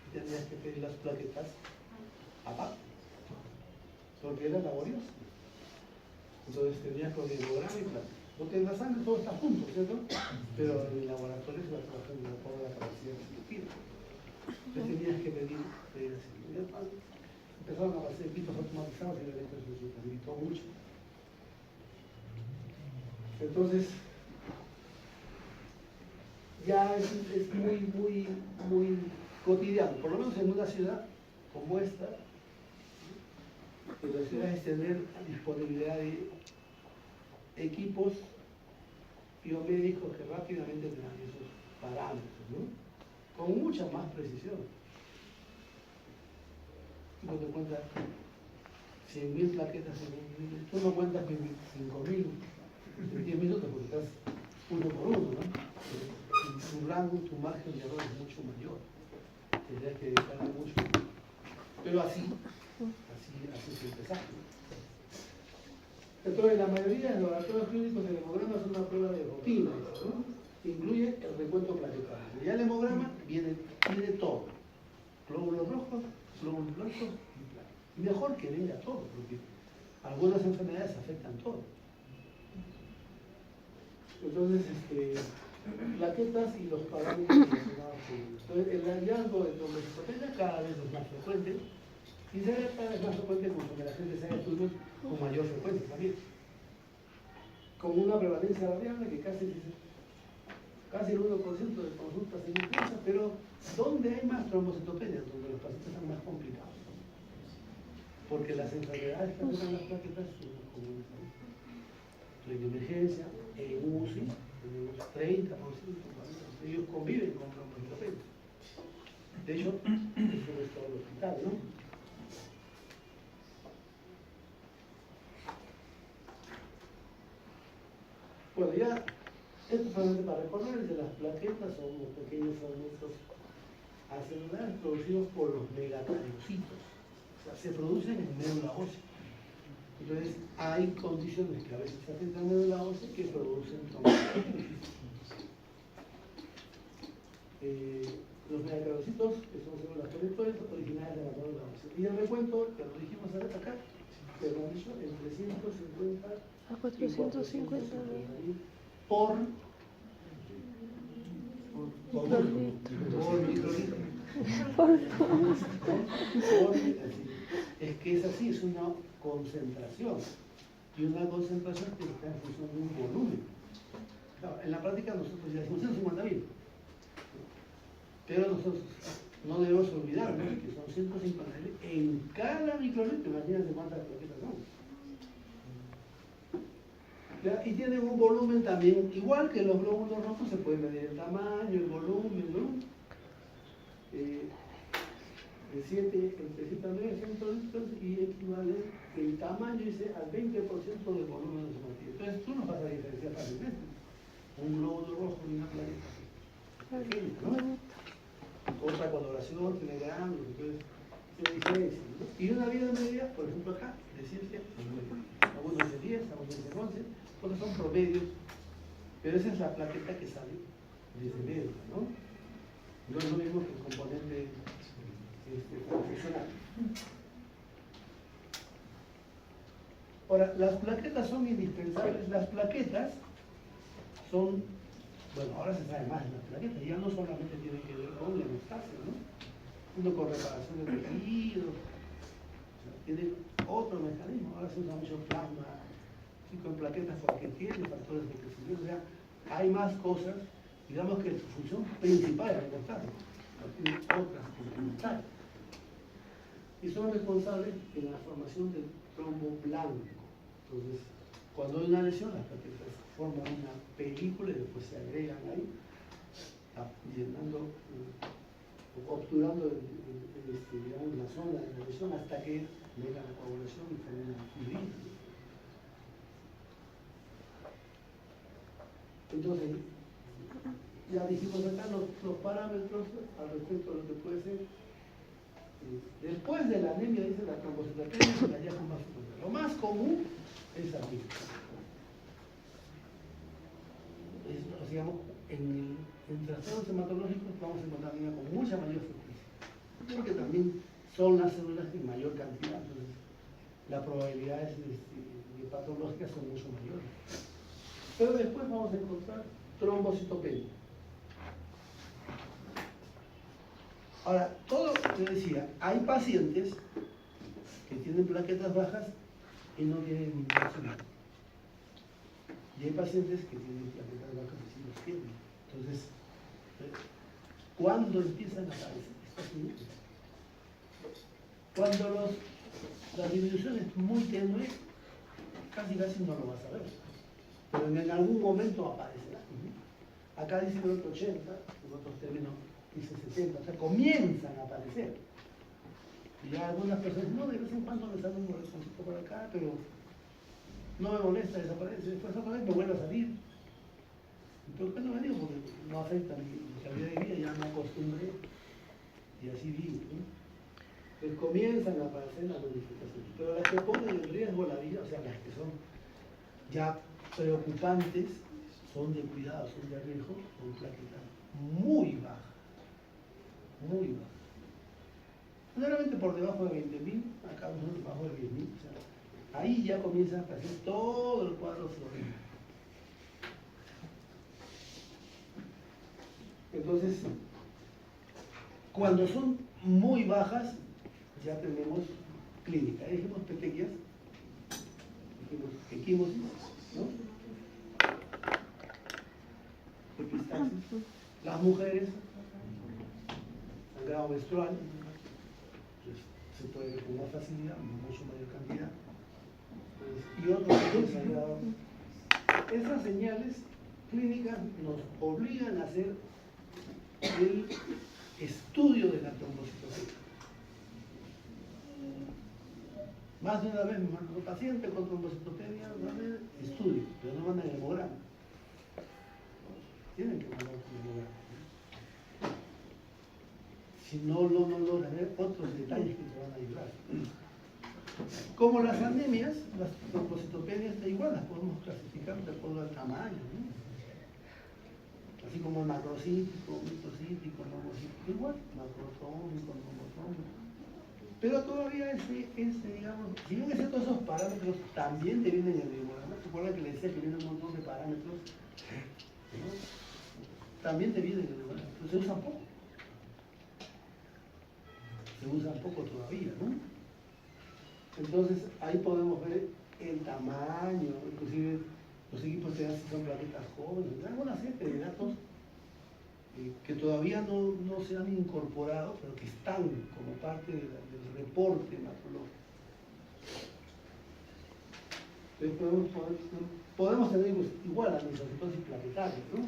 Y tenías que pedir las plaquetas aparte, porque era laborioso. Entonces tenías con el hemograma y plaquetas. Porque en la sangre todo está junto, ¿cierto? Pero en el laboratorio se va trabajando de acuerdo a la capacidad que se pide. Entonces tenías que pedir así. Empezaron a hacer equipos automatizados y esto se facilitó mucho. Entonces, ya es muy cotidiano, por lo menos en una ciudad como esta, en la ciudad es tener disponibilidad de equipos biomédicos que rápidamente tengan esos parámetros, ¿no? Con mucha más precisión. Tú te cuentas 100.000 plaquetas en un minuto, tú no cuentas 5.000 en 10 minutos porque estás uno por uno, ¿no? Tu rango, tu margen de error es mucho mayor. Tendrías que dedicarle mucho. Pero así se empezaba. Entonces, la mayoría de los laboratorios clínicos el hemograma es una prueba de rutina, ¿no? Incluye el recuento plaquetario. Ya el hemograma tiene todo. Glóbulos rojos, glóbulos blancos y placa. Y mejor que venga todo, porque algunas enfermedades afectan todo. Entonces, plaquetas y los parámetros relacionados con ellos. Entonces, el hallazgo de trombocitopenia cada vez es más frecuente y se ve cada vez más frecuente conforme la gente se haga estudios con mayor frecuencia también. Con una prevalencia variable que casi el 1% de consultas se empieza, pero ¿dónde hay más trombocitopenia? Donde los pacientes están más complicados. Porque las enfermedades que afectan las plaquetas son más comunes. En emergencia, en UCI, tenemos 30%, 40%, ellos conviven con trombocitopenia. De hecho, eso no es todo el hospital, ¿no? Bueno, ya, esto solamente para recordarles de las plaquetas, son unos pequeños fragmentos acelulares producidos por los megacardiocitos. O sea, se producen en médula ósea. Entonces, hay condiciones que a veces se afectan en médula ósea que producen trombocitos. Los megacardiocitos, que son células conectores, originales de la médula ósea. Y el recuento, que lo dijimos acá, que lo han dicho, en 350 A 450 por microlitro. Es que es así, es una concentración. Y una concentración que está en función de un volumen. Claro, en la práctica nosotros ya decimos 150.000. Pero nosotros no debemos olvidarnos que son 150.000 en cada microlitro. Imagínense cuántas plaquetas son. ¿Ya? Y tienen un volumen también, igual que los glóbulos rojos, se puede medir el tamaño, el volumen, ¿no? De 7 centilitros y equivale el tamaño dice, al 20% del volumen de su materia. Entonces tú nos vas a diferenciar fácilmente. Un glóbulo rojo y una plaqueta pequeña, ¿no? Otra coloración tiene gramos, entonces se diferencia, ¿no? Y una vida media, por ejemplo acá, de 7 a 9. Algunos de 10, algunos de 11, porque son promedios, pero esa es la plaqueta que sale desde médula, ¿no? No es lo mismo que el componente profesional. Ahora, las plaquetas son indispensables. Las plaquetas son, bueno, ahora se sabe más de las plaquetas, ya no solamente tienen que ver con la hemostasia, ¿no? Uno con reparación de tejidos, o sea, tiene otro mecanismo. Ahora se usa mucho plasma con plaquetas porque tiene factores de crecimiento. O sea, hay más cosas, digamos que su función principal es la hemostasia, no tiene otras complementarias. Y son responsables de la formación del trombo blanco. Entonces, cuando hay una lesión, las plaquetas forman una película y después se agregan ahí, llenando, obturando digamos, la zona de la lesión hasta que venga la coagulación y termina fibrina. Entonces, ya dijimos acá los parámetros al respecto de lo que puede ser. Después de la anemia, dice la trombocitopenia, es el hallazgo más frecuente. Lo más común es aquí. Digamos, en trastornos hematológicos vamos a encontrar anemia con mucha mayor frecuencia. Porque también son las células en mayor cantidad, entonces las probabilidades de patológicas son mucho mayores. Pero después vamos a encontrar trombocitopenia. Ahora, todo lo que decía, hay pacientes que tienen plaquetas bajas y no tienen ningún signo. Y hay pacientes que tienen plaquetas bajas y sí los tienen. Entonces, ¿cuándo empiezan a aparecer estos signos? Cuando la disminución es muy tenue, casi no lo vas a ver. Pero en algún momento aparecerá. Acá dice el otro 80, en otros términos dice 70, o sea, comienzan a aparecer. Y ya algunas personas, no, de vez en cuando me sale un corazoncito por acá, pero no me molesta, desaparece, después otra vez me vuelve a salir. Entonces, ¿qué no me digo? Porque no afecta mi calidad de vida, ya me acostumbré y así vivo, ¿no? Entonces comienzan a aparecer las modificaciones, pero las que ponen en riesgo la vida, o sea, las que son ya preocupantes, son de cuidado, son de riesgo, son plaquetas muy bajas, muy bajas. Generalmente por debajo de 20.000, acá son debajo de 10.000, o sea, ahí ya comienza a aparecer todo el cuadro florino. Entonces, cuando son muy bajas, ya tenemos clínica. Dijimos petequias, dijimos equimosis, ¿no? Epistaxis. Las mujeres, sangrado menstrual, pues, se puede ver con más facilidad, mucho mayor cantidad. Pues, y otros tipos de sangrado. Esas señales clínicas nos obligan a hacer el estudio de la trombocitopenia. Más de una vez, los pacientes con trombocitopenia van a ver estudio, pero no mandan hemograma. Tienen que mandar un hemograma. Si no logran ver otros detalles que te van a ayudar. Como las anemias, las trombocitopenias, igual las podemos clasificar de acuerdo al tamaño, ¿no? Así como macrocítico, microcítico, nomocítico, igual, macrotómico, nomotómico. Pero todavía digamos, si bien es cierto, esos parámetros también te vienen en el hemograma. ¿Recuerda que le decía que viene un montón de parámetros? ¿No? También te vienen en el hemograma, pero se usan poco. Se usan poco todavía, ¿no? Entonces, ahí podemos ver el tamaño, inclusive los equipos te dan si son plaquetas jóvenes, alguna serie de datos que todavía no se han incorporado, pero que están como parte del reporte hematológico. Entonces podemos tener igual anisocitosis plaquetaria, ¿no?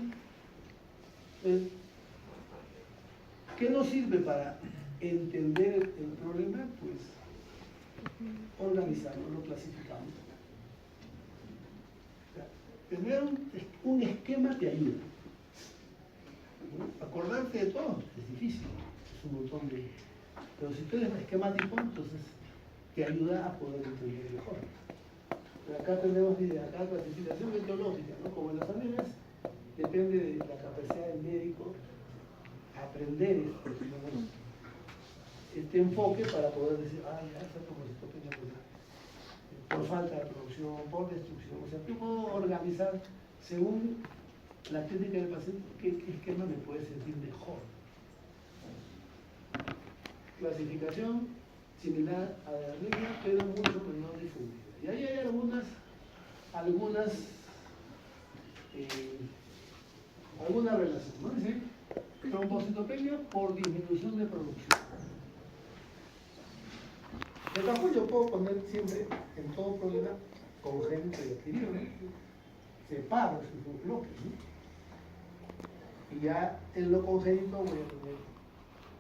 ¿Qué nos sirve para entender el problema? Pues organizarlo, lo clasificamos. Tener un esquema te ayuda. ¿No? Acordarte de todo es difícil, es un montón de... Pero si tú eres esquemático, entonces te ayuda a poder entender mejor. Pero acá tenemos acá clasificación etiológica, ¿no? Como en las anemias, depende de la capacidad del médico aprender este enfoque para poder decir, ya está trombocitopenia por falta de producción, por destrucción. O sea, yo puedo organizar según la técnica del paciente qué esquema me puede sentir mejor. Clasificación similar a la anemia, pero mucho menor difundida. Y ahí hay algunas relación, ¿no? Dice, trombocitopenia por disminución de producción. De tampoco yo puedo poner siempre en todo problema congénito y adquirido, ¿no? Separo esos bloques, ¿no? Y ya en lo congénito voy a tener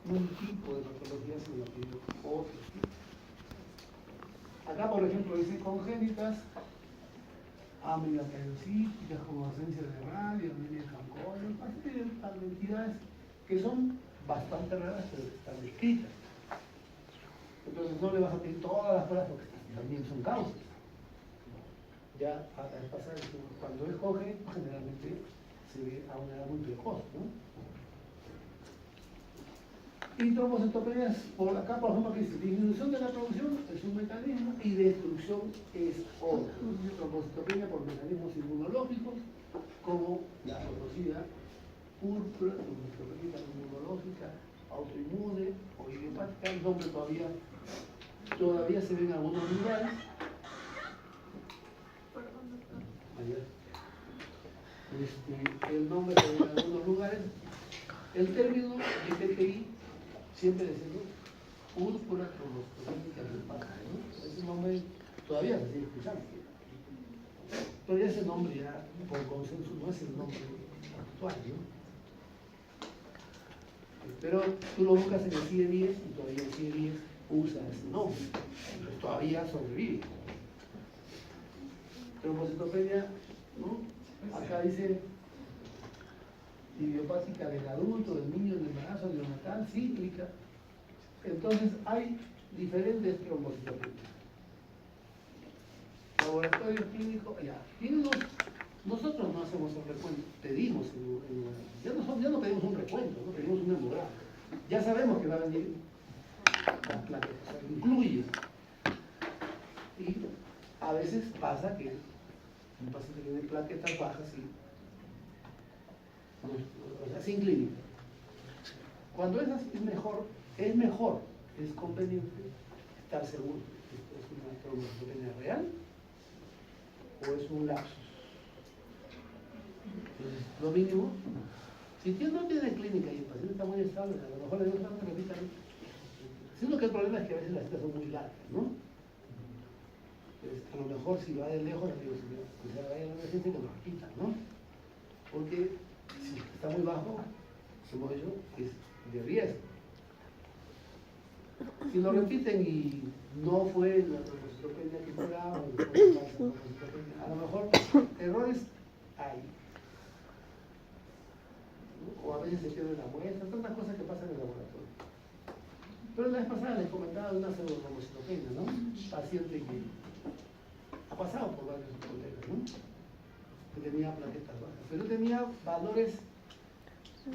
un tipo de patologías en lo que yo otros tipos. Acá, por ejemplo, dice congénitas, amiloidocíticas como ausencia de radio, anemia de Fanconi, hay entidades que son bastante raras, pero están descritas. Entonces no le vas a pedir todas las pruebas porque también son causas. Ya pasa cuando es congénito, generalmente se ve a una edad muy precoz, ¿no? Y trombocitopenias, por acá, por ejemplo, que dice disminución de la producción es un mecanismo y destrucción es otro. Trombocitopenia por mecanismos inmunológicos, como la conocida púrpura, trombocitopenia inmunológica, autoinmune o idiopática. El nombre todavía se ve en algunos lugares. El nombre se ve en algunos lugares. El término de PTI siempre decimos púrpura trombocitopénica idiopática, ¿no? Ese nombre todavía se sigue escuchando. Pero ese nombre ya, por consenso, no es el nombre actual, ¿no? Pero tú lo buscas en el CIE-10 y todavía el CIE-10 usa ese nombre. Entonces todavía sobrevive. Trombocitopenia, ¿no? Acá dice idiopática del adulto, del niño, del embarazo, neonatal, cíclica. Entonces hay diferentes trombocitopenias. laboratorio clínico, ya, nosotros no hacemos el recuento, pedimos ya no pedimos un recuento, no pedimos un hemograma. Ya sabemos que va a venir las plaquetas, o sea, incluye. Y a veces pasa que un paciente tiene plaquetas bajas y, o sea, sin clínica. Cuando es así, es conveniente estar seguro. ¿Es una trombocitopenia real o es un lapsus? Entonces, lo mínimo, si no tiene clínica y el paciente está muy estable, a lo mejor le digo, no, repítalo. Sino que el problema es que a veces las citas son muy largas, ¿no? Entonces, a lo mejor si va de lejos, le digo, señor, que se vaya a la emergencia que lo repitan, ¿no? Porque si está muy bajo, como yo, es de riesgo. Si lo repiten y no fue la trombocitopenia que esperaba, a lo mejor errores hay. ¿No? O a veces se pierde la muestra, tantas cosas que pasan en el laboratorio. Pero la vez pasada les comentaba de una pseudotrombocitopenia, ¿no? Un paciente que ha pasado por varios problemas, ¿no? Que tenía plaquetas bajas, pero tenía valores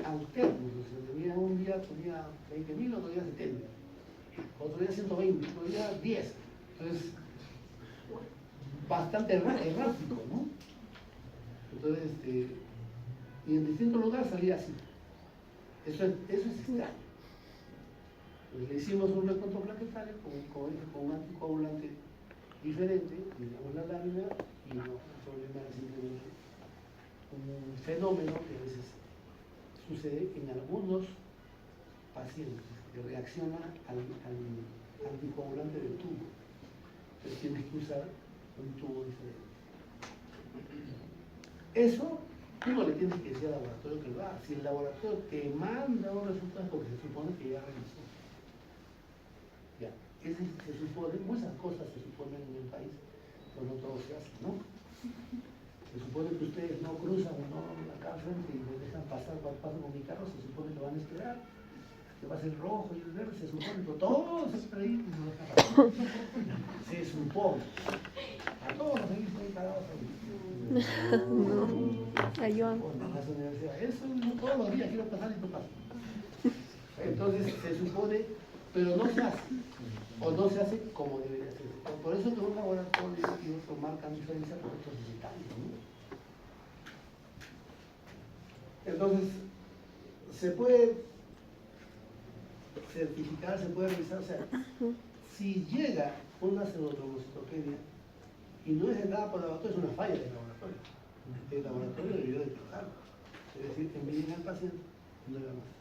alternos, o sea, tenía un día tenía 20.000, otro día 70, otro día 120, otro día 10. Entonces, bastante errático, ¿no? Entonces, y en distintos lugares salía así. Eso es extraño. Entonces, le hicimos un recuento plaquetario con un anticoagulante diferente, miramos la lámina y no, el problema es simplemente un fenómeno que a veces sucede en algunos pacientes que reacciona al anticoagulante del tubo. Entonces tienes que usar un tubo diferente. Eso tú no le tienes que decir al laboratorio que lo haga. Si el laboratorio te manda un resultado, porque se supone que ya revisó. Ya, se supone, muchas cosas se suponen en el país, pero no todo se hace, ¿no? Se supone que ustedes no cruzan o no acá frente y me dejan pasar cuando paso con mi carro, se supone que van a esperar, que va a ser el rojo y el verde, se supone, pero todos están ahí y no dejan pasar. Se supone. A todos los seguimos ahí parados ahí. No, ayudan. En las universidades, eso no todos los días quiero pasar y no paso. Entonces se supone, pero no se hace, o no se hace como debería ser. Por eso que un laboratorio y otro marcan diferencia con otros digitales, ¿no? Entonces, se puede certificar, se puede revisar, o sea, si llega una pseudotrombocitopenia y no es entrada por el laboratorio, es una falla del laboratorio. El laboratorio debió detectarlo. Es decir, envíen al paciente, no le va más.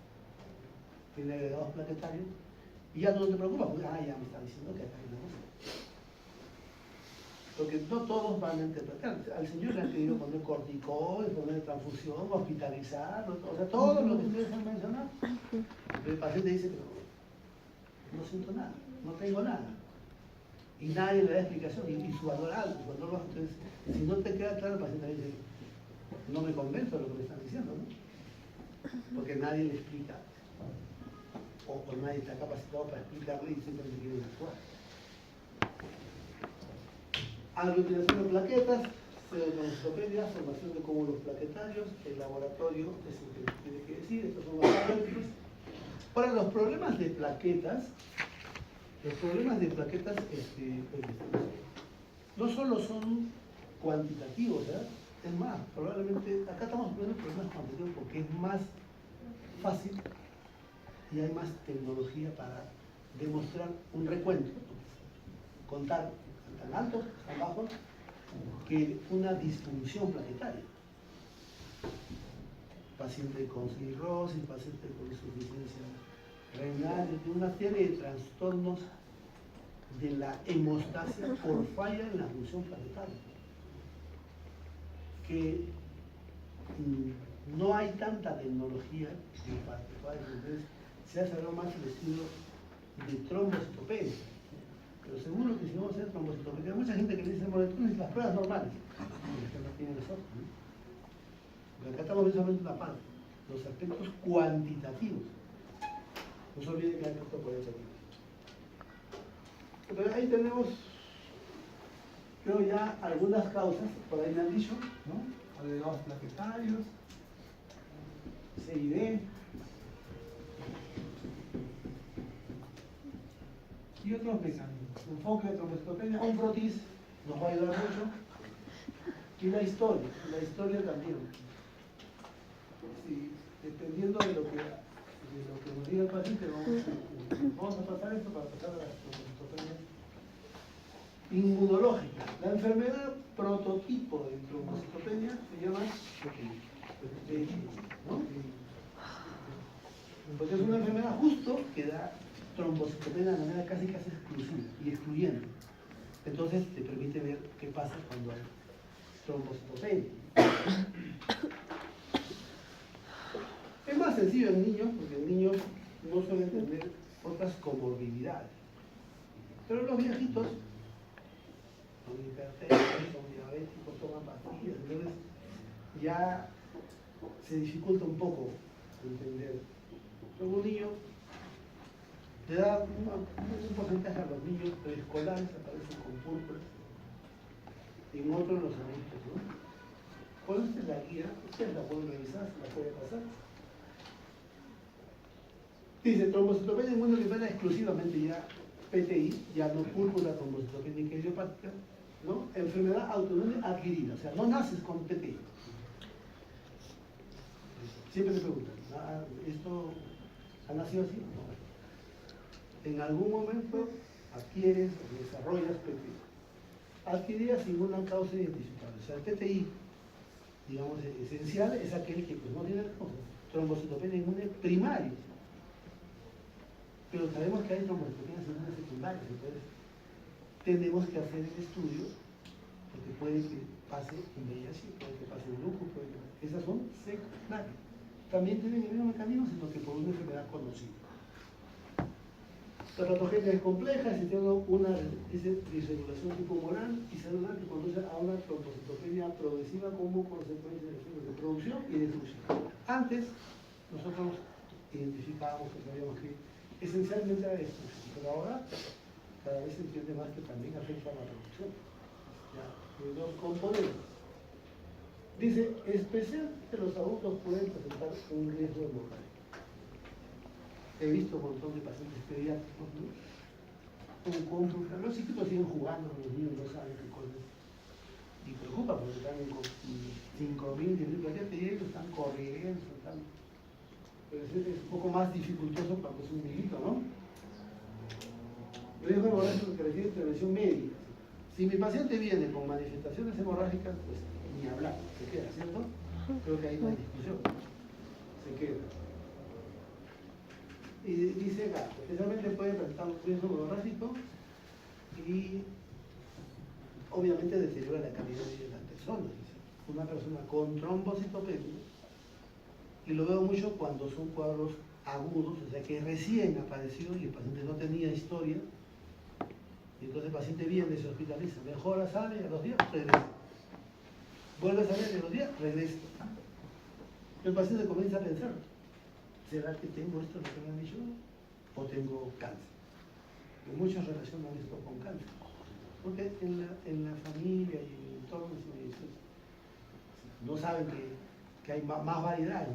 Tiene agregados plaquetarios y ya no te preocupas, porque ya me está diciendo que acá hay una cosa. Porque no todos van a interpretar. Al señor le han querido poner corticoides, poner transfusión, hospitalizarlo, o sea, todo lo que ustedes han mencionado. El paciente dice, pero no siento nada, no tengo nada. Y nadie le da explicación, y su valor alto, su valor bajo. Entonces, si no te queda claro, el paciente dice, no me convenzo de lo que me están diciendo, ¿no? Porque nadie le explica, o nadie está capacitado para explicarle y simplemente quieren actuar. Aglutinación de plaquetas, pseudotrombocitopenia, formación de cúmulos plaquetarios, el laboratorio es el que tiene que decir, estos son los parámetros. Ahora, los problemas de plaquetas, no solo son cuantitativos, ¿verdad? Es más, probablemente, acá estamos viendo problemas cuantitativos porque es más fácil y hay más tecnología para demostrar un recuento, contar tan altos, tan bajos, que una disfunción plaquetaria. Paciente con cirrosis, paciente con insuficiencia renal, una serie de trastornos de la hemostasia por falla en la función planetaria. Que no hay tanta tecnología para que pueda entender. Se hace ahora más el estudio de trombocitopenia. Pero seguro que si vamos a hacer trombocitopenia, hay mucha gente que le dice moléculas y las pruebas normales, que no tienen nosotros, ¿no? Pero acá estamos viendo solamente una parte, los aspectos cuantitativos. No se olviden que hay aspectos cualitativos. Pero ahí tenemos Pero ya algunas causas, por ahí me han dicho, ¿no? Agregados plaquetarios, CID. Y otros mecanismos. Enfoque de trombocitopenia, un frotis nos va a ayudar mucho. Y la historia también. Sí, dependiendo de lo que nos diga el paciente, vamos a pasar esto para pasar a la trombocitopenia inmunológica. La enfermedad prototipo de trombocitopenia se llama TTI, ¿no? Porque es una enfermedad justo que da trombocitopenia de manera casi exclusiva y excluyente. Entonces te permite ver qué pasa cuando hay trombocitopenia. Es más sencillo en niños, porque el niño no suele tener otras comorbilidades. Pero los viejitos son hipertensos, son diabéticos, toman pastillas, entonces ya se dificulta un poco entender. Luego un niño le da un porcentaje a los niños preescolares, aparecen con púrpuras, y en otros los adultos, ¿no? Pues esta es la guía, ustedes la pueden revisar, se la pueden pasar. Dice trombocitopenia inmunolímptica exclusivamente ya PTI, ya no púrpura trombocitopénica idiopática, ¿no? Enfermedad autoinmune adquirida, o sea, no naces con PTI. Siempre te preguntan, ¿esto ha nacido así? No. En algún momento adquieres o desarrollas PTI. Adquirida sin una causa identificable. O sea, el PTI, digamos, esencial es aquel que pues, no tiene trombocitopenia inmune primaria. Pero sabemos que hay trombocitopenias inmunes secundarias, entonces tenemos que hacer el estudio, porque puede que pase en VIH, puede que pase en lupus, esas son secundarias. También tienen el mismo mecanismo, sino que por una enfermedad conocida. La patogenia es compleja, existiendo una disregulación tumoral y celular que conduce a una trombocitopenia progresiva como consecuencia de efectos de producción y destrucción. Antes, nosotros identificábamos que sabíamos que esencialmente era destrucción, pero ahora cada vez se entiende más que también afecta a la producción. Ya, de dos componentes. Dice, especialmente los adultos pueden presentar un riesgo hemorrágico. He visto un montón de pacientes pediátricos, ¿no? Los chiquitos siguen jugando, los niños no saben qué cosas. Y preocupa porque están con 5.000, 10.000 plaquetas y ellos están corriendo, están... Pero es un poco más dificultoso cuando es un niñito, ¿no? Riesgo hemorrágico que requiere intervención médica. Si mi paciente viene con manifestaciones hemorrágicas, pues ni hablar, se queda, ¿cierto? Creo que hay una discusión, se queda. Y dice acá, especialmente puede presentar un riesgo hemorrágico y obviamente deteriora la calidad de vida de las personas. Una persona con trombocitopenia, y lo veo mucho cuando son cuadros agudos, o sea que recién apareció y el paciente no tenía historia, y entonces el paciente viene, se hospitaliza, mejora, sale, y a los días regresa. Vuelve a salir y a los días regresa. El paciente comienza a pensar, ¿será que tengo esto lo que me han dicho? ¿O tengo cáncer? Y muchos relacionan esto con cáncer. Porque en la familia y en el entorno no saben que hay más variedades.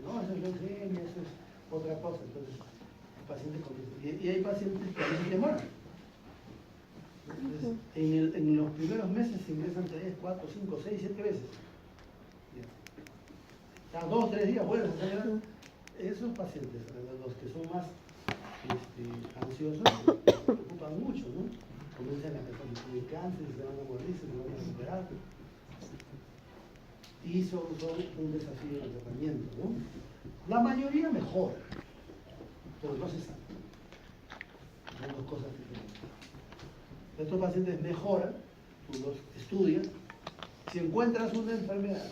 No, eso es leucemia, eso es otra cosa. Entonces, el paciente comienza. Y hay pacientes que tienen temor. Entonces, en los primeros meses se ingresan 3, 4, 5, 6, 7 veces. Ya 2 o 3 días vuelven a salir. Esos pacientes, los que son más ansiosos, se preocupan mucho, ¿no? Comienzan a pensar en cáncer, se van a morir, se van a recuperar. Y son un desafío de tratamiento, ¿no? La mayoría mejora, pero no se sabe. Son dos cosas diferentes. Estos pacientes mejoran, tú los estudias. Si encuentras una enfermedad,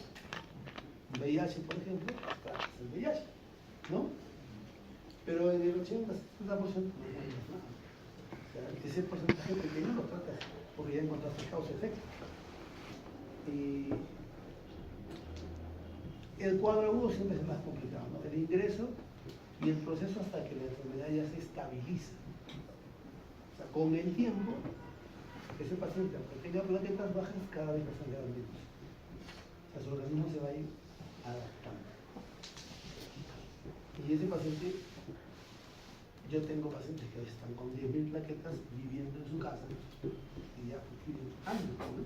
VIH por ejemplo, es el VIH, ¿no? Pero en el 80-70% no encuentras nada. O sea, ese porcentaje pequeño lo tratas porque ya encontraste causa-efecto. Y el cuadro agudo siempre es más complicado, ¿no? El ingreso y el proceso hasta que la enfermedad ya se estabiliza. O sea, con el tiempo ese paciente, aunque tenga plaquetas bajas, cada vez va a sangrar menos. O sea, su organismo se va a ir adaptando. Y ese paciente, yo tengo pacientes que están con 10.000 plaquetas viviendo en su casa y ya pues, viven años, ¿no?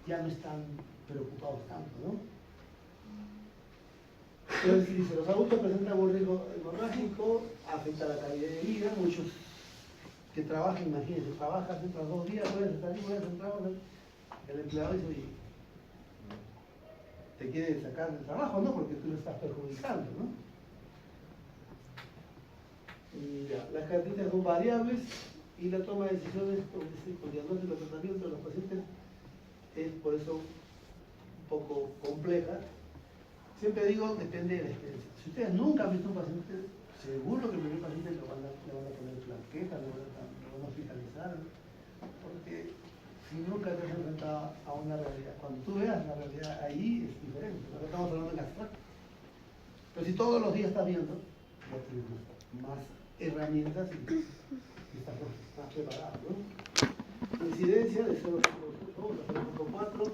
Ya no están preocupados tanto, ¿no? Entonces, si los adultos presentan un riesgo hemorrágico, afecta la calidad de vida. Muchos que trabajan, imagínense, trabajas, entras 2 días, puedes salir, puedes entrar, el empleado dice, oye, te quiere sacar del trabajo, ¿no? Porque tú lo estás perjudicando, ¿no? Y ya, las características son variables y la toma de decisiones con diagnóstico y tratamiento de los pacientes es por eso un poco compleja. Siempre digo, depende de la experiencia. Si ustedes nunca han visto un paciente, seguro que el primer paciente le van a poner plaquetas, lo van a hospitalizar, porque si nunca te has enfrentado a una realidad, cuando tú veas la realidad ahí es diferente, no estamos hablando en abstracto. Pero si todos los días estás viendo, ya tienes más herramientas y estás más preparado, ¿no? Incidencia de 0,4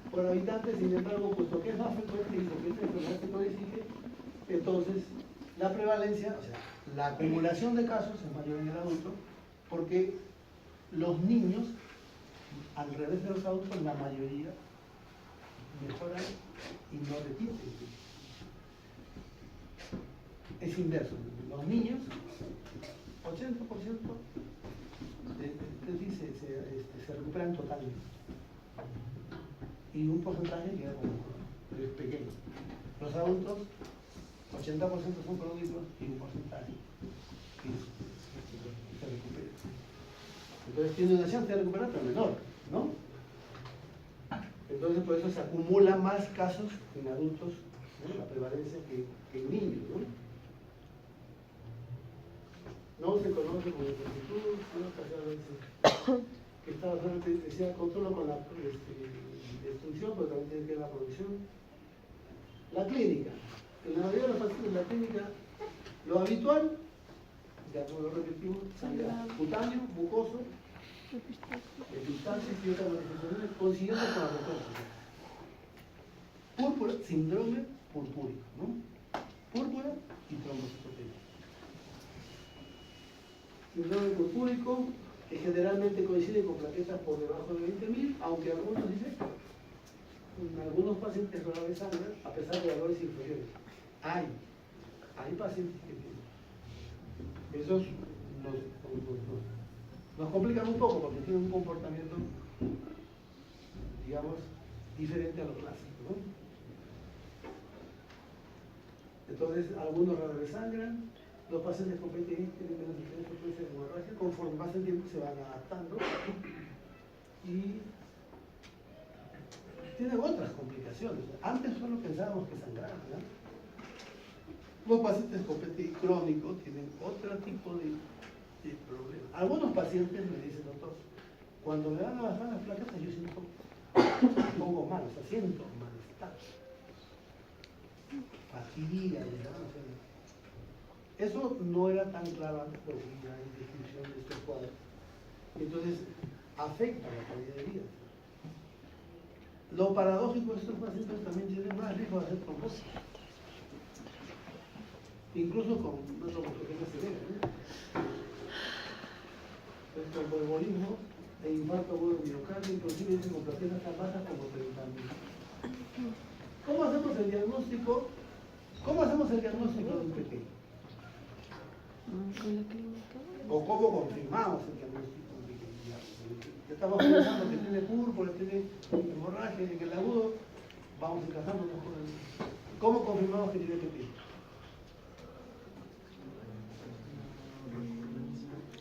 por habitante, sin embargo, puesto que es más frecuente y porque esta enfermedad se codifique, entonces la prevalencia, o sea, la acumulación de casos es mayor en el adulto, porque los niños, al revés de los adultos, la mayoría mejoran y no repiten. Es inverso. Los niños, 80% se recuperan totalmente. Y un porcentaje queda como es pequeño. Los adultos, 80% son crónicos y un porcentaje que se recupera. Entonces tiene una chance de recuperar, pero menor, ¿no? Entonces por eso se acumulan más casos en adultos, ¿no? La prevalencia que en niños, ¿no? No se conoce como exactitud, que está bastante, decía, controlo con la destrucción, pero también tiene que ver la producción. La clínica. En la mayoría de los pacientes, la clínica, lo habitual, ya como lo repetimos, sangrado cutáneo, mucoso, epistaxis y otras manifestaciones, consiguiendo con la metodología. Púrpura, síndrome purpúrico, ¿no? Púrpura y trombocitopenia. Síndrome purpúrico, que generalmente coincide con plaquetas por debajo de 20.000, aunque algunos dicen, en algunos pacientes rara vez sangran, a pesar de valores inferiores. Hay pacientes que tienen. Esos nos complican un poco porque tienen un comportamiento, digamos, diferente a lo clásico, ¿no? Entonces, algunos rara vez sangran. Los pacientes con PTI tienen menos frecuencia de hemorragia, conforme pasa el tiempo se van adaptando y tienen otras complicaciones. Antes solo pensábamos que sangraban, ¿no? Los pacientes con PTI crónico tienen otro tipo de problemas. Algunos pacientes me dicen, doctor, cuando me van a bajar las plaquetas yo siento un poco mal, o sea, siento malestar, fatiga, ¿no? Eso no era tan claro antes porque ya hay descripción de estos cuadros. Entonces, afecta la calidad de vida. Lo paradójico de estos pacientes también tienen más riesgo de hacer trombosis. Incluso con una trombocitopenia severa, ¿no? El tromboembolismo e infarto agudo miocardio, inclusive dicen con plaquetas tan bajas como 30.000. ¿Cómo hacemos el diagnóstico? ¿Cómo hacemos el diagnóstico de un pequeño? Con la clínica. ¿O cómo confirmamos el diagnóstico de un pequeño? Estamos pensando que tiene púrpura, tiene hemorragia, en el agudo, vamos encajándonos con el... ¿Cómo confirmamos que tiene pequeño?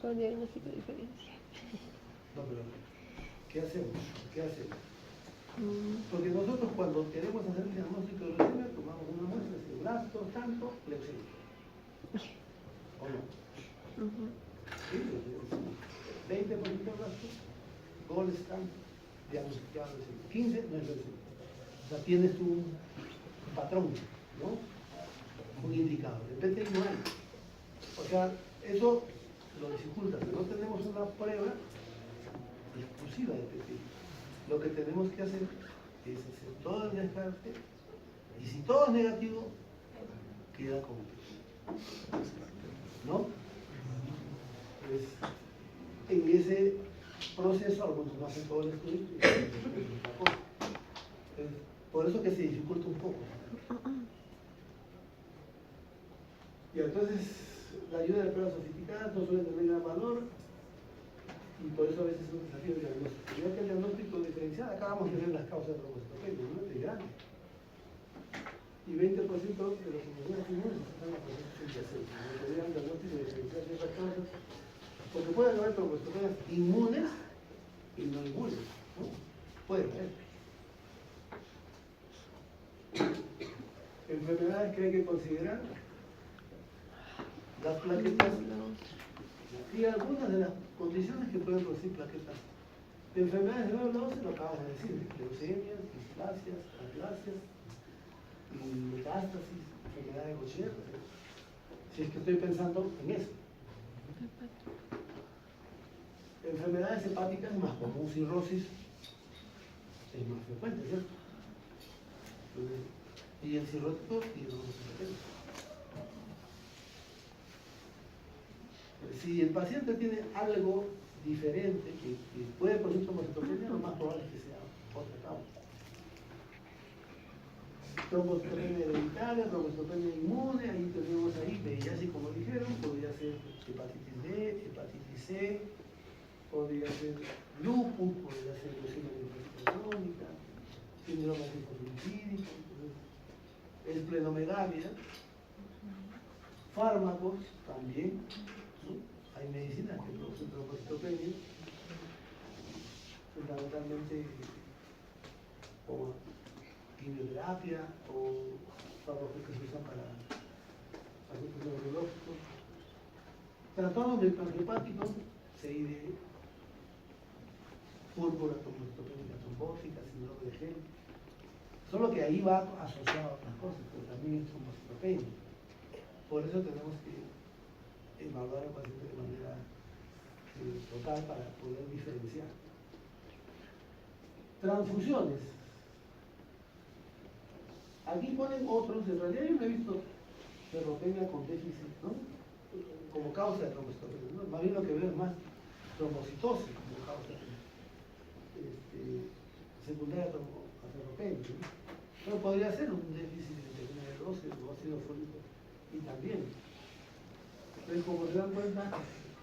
Con diagnóstico de diferencia. No, pero ¿qué hacemos? Porque nosotros cuando queremos hacer el diagnóstico de leucemia, tomamos una muestra, decimos, blasto, tanto, leucemia. ¿O no? Sí, 20% blasto, goles tanto, diagnosticado leucemia. 15 no es leucemia. O sea, tienes tú un patrón, ¿no? Un indicador. De repente no hay. O sea, eso lo dificulta. Si no tenemos una prueba, exclusiva de PT. Lo que tenemos que hacer es hacer todo el descarte y si todo es negativo, queda como PT. ¿No? Pues, en ese proceso, algunos no hacen todo el estudio y por eso que se dificulta un poco. Y entonces, la ayuda de pruebas sofisticadas no suele tener gran valor y por eso a veces es un desafío de diagnóstico. Ya que el diagnóstico diferencial, acá vamos a tener las causas de trombocitopenia, ¿no? Es grande. Y 20% de los inmunes inmunes están en la proceso subyacente. No podrían diagnóstico diferencial de esas causas, porque pueden haber trombocitopenias inmunes y no inmunes, ¿no? Pueden haber. Enfermedades que hay que considerar, las plaquetas y algunas de las condiciones que pueden producir plaquetas. Enfermedades de médula ósea, lo acabas de decir, leucemias, displasias, aplasias, metástasis, enfermedad de Gaucher, si es que estoy pensando en eso. Enfermedades hepáticas más común, cirrosis, es más frecuente, ¿cierto? Y el cirrótico y el trombocitopenia. Si el paciente tiene algo diferente que puede producir trombocitopenia, lo más probable es que sea otra causa. Trombocitopenia hereditaria, trombocitopenia inmune, ahí tenemos ahí VIH, como dijeron, podría ser hepatitis B, hepatitis C, podría ser lupus, podría ser leucemia linfocítica crónica, síndrome linfosilipídico, esplenomegalia, fármacos también, ¿no? Hay medicinas que producen trombocitopenia, fundamentalmente como quimioterapia o fármacos que se usan para pacientes neurológicos. Trastornos hepáticos, CID, púrpura, trombocitopenia trombótica, síndrome de Gel. Solo que ahí va asociado a otras cosas, pero también es trombocitopenia. Por eso tenemos que evaluar al paciente de manera total para poder diferenciar. Transfusiones. Aquí ponen otros, en realidad yo no he visto ferropenia con déficit, ¿no? Como causa de trombocitopenia, ¿no? Más bien lo que veo es más trombocitosis como causa secundaria a ferropenia, ¿no? Pero podría ser un déficit de vitamina B12 o ácido fólico y también. Entonces, como se dan cuenta,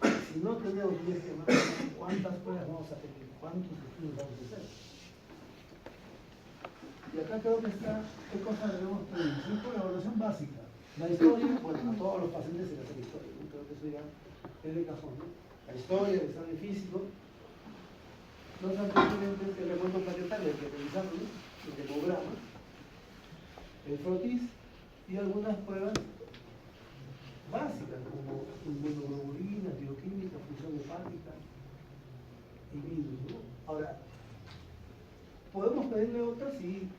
si no tenemos un esquema, ¿cuántas pruebas vamos a tener? ¿Cuántos estudios vamos a hacer? Y acá creo que está, ¿qué cosa debemos pedir? La evaluación básica. La historia, bueno, a todos los pacientes se les hace historia, ¿no? Creo que eso ya es de cajón, ¿no? La historia, el examen físico, los antecedentes, el recuento plaquetario, el que revisamos, ¿no? El hemograma, el frotis y algunas pruebas básicas como inmunoglobulina, bioquímica, función hepática y virus, ¿no? Ahora, podemos pedirle otras y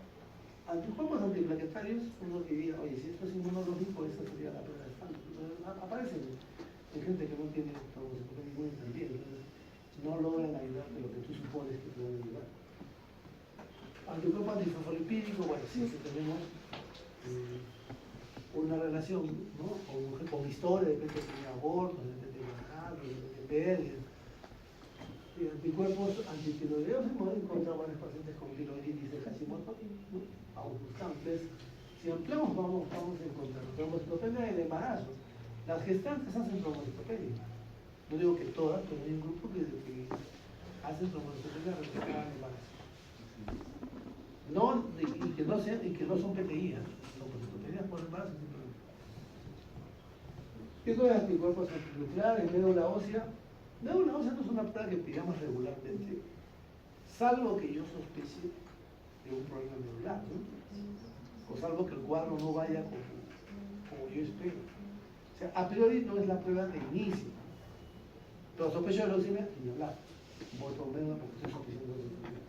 anticuerpos antiplaquetarios, uno diría, oye, si esto es inmunológico, esa sería la prueba de estándar. Aparecen en gente que no tiene trombocitopenia inmune también, entonces no logran ayudar de lo que tú supones que pueden ayudar. Anticuerpo antifosfolipídico, bueno, sí, que tenemos una relación, ¿no? con historia de repente de abortos, de repente de embarazo, de repente de pérdidas. Y anticuerpos antitiroideos hemos encontrado varios pacientes con tiroiditis de Hashimoto, ¿no? Vamos buscando. Entonces, si ampliamos, vamos a encontrar trombocitopenia de embarazo. Las gestantes hacen trombocitopenia. No digo que todas, pero hay un grupo que hacen trombocitopenia registrada en embarazo. No, y que no son PTI, trombocitopenias por embarazo simplemente. ¿Qué son los anticuerpos antinucleares, médula ósea? Médula ósea no es una prueba que pidamos regularmente, salvo que yo sospeche de un problema medular, ¿no? O salvo que el cuadro no vaya como yo espero. O sea, a priori no es la prueba de inicio, pero sospecho de leucemia y hablar. Voy por menos porque estoy sospechando de leucemia.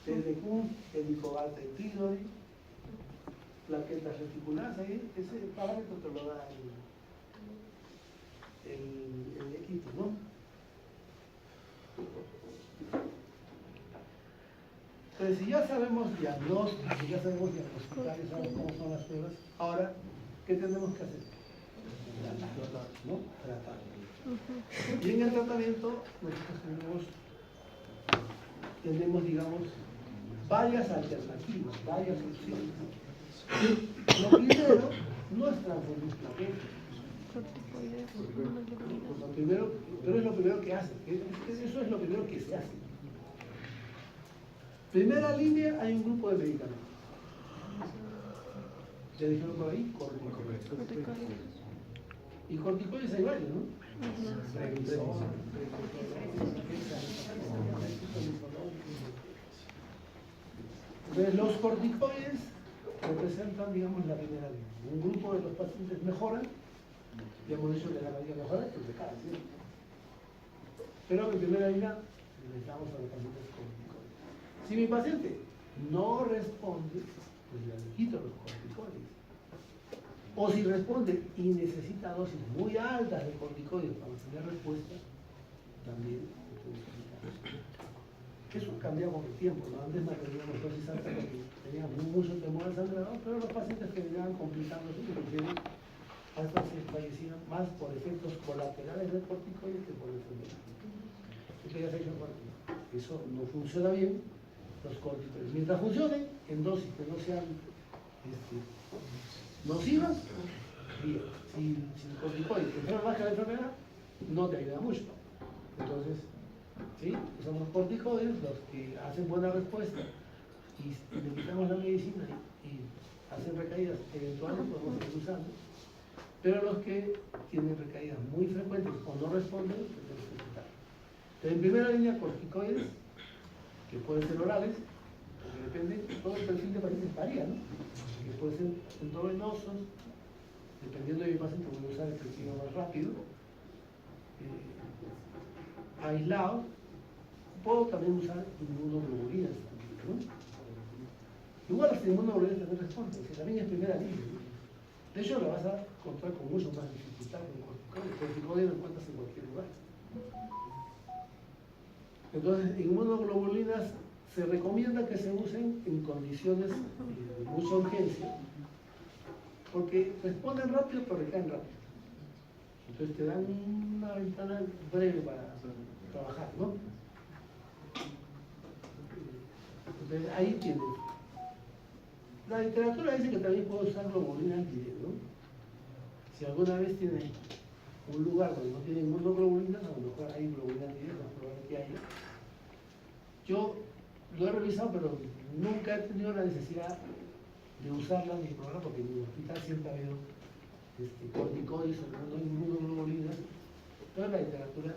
TDQ, helicobalta y tiroides, plaquetas reticulares, ahí ese parámetro te lo da el equipo, ¿no? Entonces, si ya sabemos diagnóstico, si ya sabemos diagnosticar y sabemos cómo son las pruebas, ahora, ¿qué tenemos que hacer? Tratar, ¿no? Tratar. Y en el tratamiento, nosotros tenemos, digamos, varias alternativas, varias opciones. Lo primero no es transferir plaquetas. Lo primero, pero es lo primero que hace. Eso es lo primero que se hace. Primera línea, hay un grupo de medicamentos. Ya dijeron por ahí, corticoides. Y corticoides hay varios, ¿no? Entonces, los corticoides representan, digamos, la primera línea. Un grupo de los pacientes mejoran, ya hemos dicho que la mayoría mejora, pues decae, ¿sí? Pero en primera línea necesitamos a los pacientes corticoides. Si mi paciente no responde, pues ya le quito los corticoides. O si responde y necesita dosis muy altas de corticoides para tener respuesta, también necesitamos. Eso cambia con el tiempo, ¿no? Antes manteníamos dosis altas porque teníamos mucho temor al sangrado, pero los pacientes que venían complicándose, hasta se fallecían más por efectos colaterales del corticoide que por enfermedad. Esto ya se ha hecho parte. Eso no funciona bien, los corticoides. Mientras funcionen, en dosis que no sean nocivas, bien. Si el corticoide te baja la enfermedad, no te ayuda mucho. Entonces, ¿sí? Son los corticoides los que hacen buena respuesta y le quitamos la medicina y hacen recaídas eventuales, podemos seguir usando. Pero los que tienen recaídas muy frecuentes o no responden, tenemos que quitar. Entonces, en primera línea, corticoides, que pueden ser orales, porque depende, todo el perfil de pacientes varía, ¿no? Que pueden ser endovenosos, dependiendo de mi paciente, voy a usar el perfil más rápido, aislados. Puedo también usar inmunoglobulinas, ¿no? Igual las inmunoglobulinas también responden, que también es primera línea, ¿no? De hecho, lo vas a encontrar con mucho más dificultad que el corticoide. El corticoide lo encuentras en cualquier lugar. Entonces, inmunoglobulinas se recomienda que se usen en condiciones de mucha urgencia, porque responden rápido, pero recaen rápido. Entonces, te dan una ventana breve para trabajar, ¿no? Entonces, ahí tienes. La literatura dice que también puedo usar globulina anti-D, ¿no? Si alguna vez tiene un lugar donde no tiene inmunoglobulinas, a lo mejor hay globulina anti-D, no es probable que haya. Yo lo he revisado, pero nunca he tenido la necesidad de usarla en mi programa, porque en mi hospital siempre ha habido corticoides o no inmunoglobulinas. Toda la literatura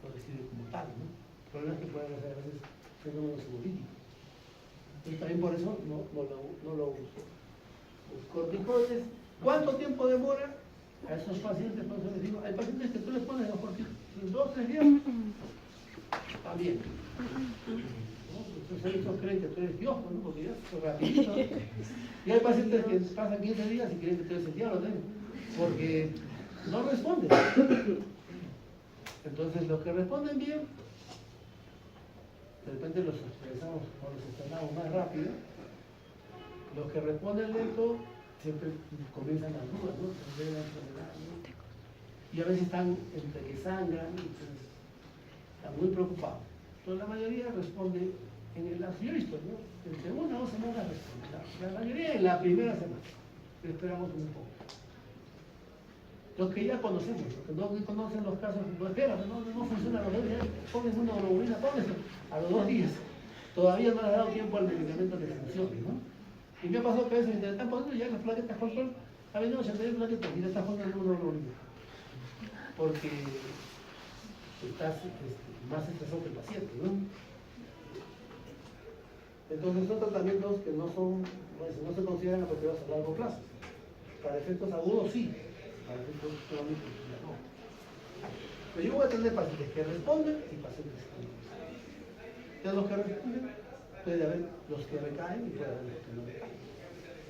lo describe como tal, ¿no? El problema es que pueden hacer a veces fenómenos hemolíticos. Entonces también por eso no lo uso. Los corticoides, ¿cuánto tiempo demora a esos pacientes? Por eso les digo, hay pacientes que tú les pones los corticoides en 2 o 3 días, está bien. ¿No? Entonces ellos creen que tú eres Dios, ¿no? Porque ya es rapidito. Y hay pacientes que pasan 15 días y creen que tú eres el diablo, ¿no? Porque no responden. Entonces los que responden bien, de repente los expresamos o los externamos más rápido. Los que responden lento siempre comienzan las dudas, ¿no? Y a veces están entre que sangran, entonces están muy preocupados. Entonces la mayoría responde en el lapso, yo he visto, ¿no? Entre 1 o 2 semanas responde. La mayoría en la primera semana. Pero esperamos un poco. Los que ya conocemos, los que no conocen los casos, no esperan, no funciona a los 2 días, pones una globulina, pones a los 2 días. Todavía no le ha dado tiempo al medicamento que funcione, ¿no? Y me ha pasado que a veces me están poniendo ya las plaquetas control, ha venido 82 plaquetas y le estás poniendo una globulina. Porque estás más estresado que el paciente, ¿no? Entonces son tratamientos que no se consideran apropiados a largo plazo. Para efectos agudos sí. Para efectos crónicos no. Pero yo voy a tener pacientes que responden y pacientes que no responden. De los que responden, puede haber los que recaen y puede haber los que no recaen.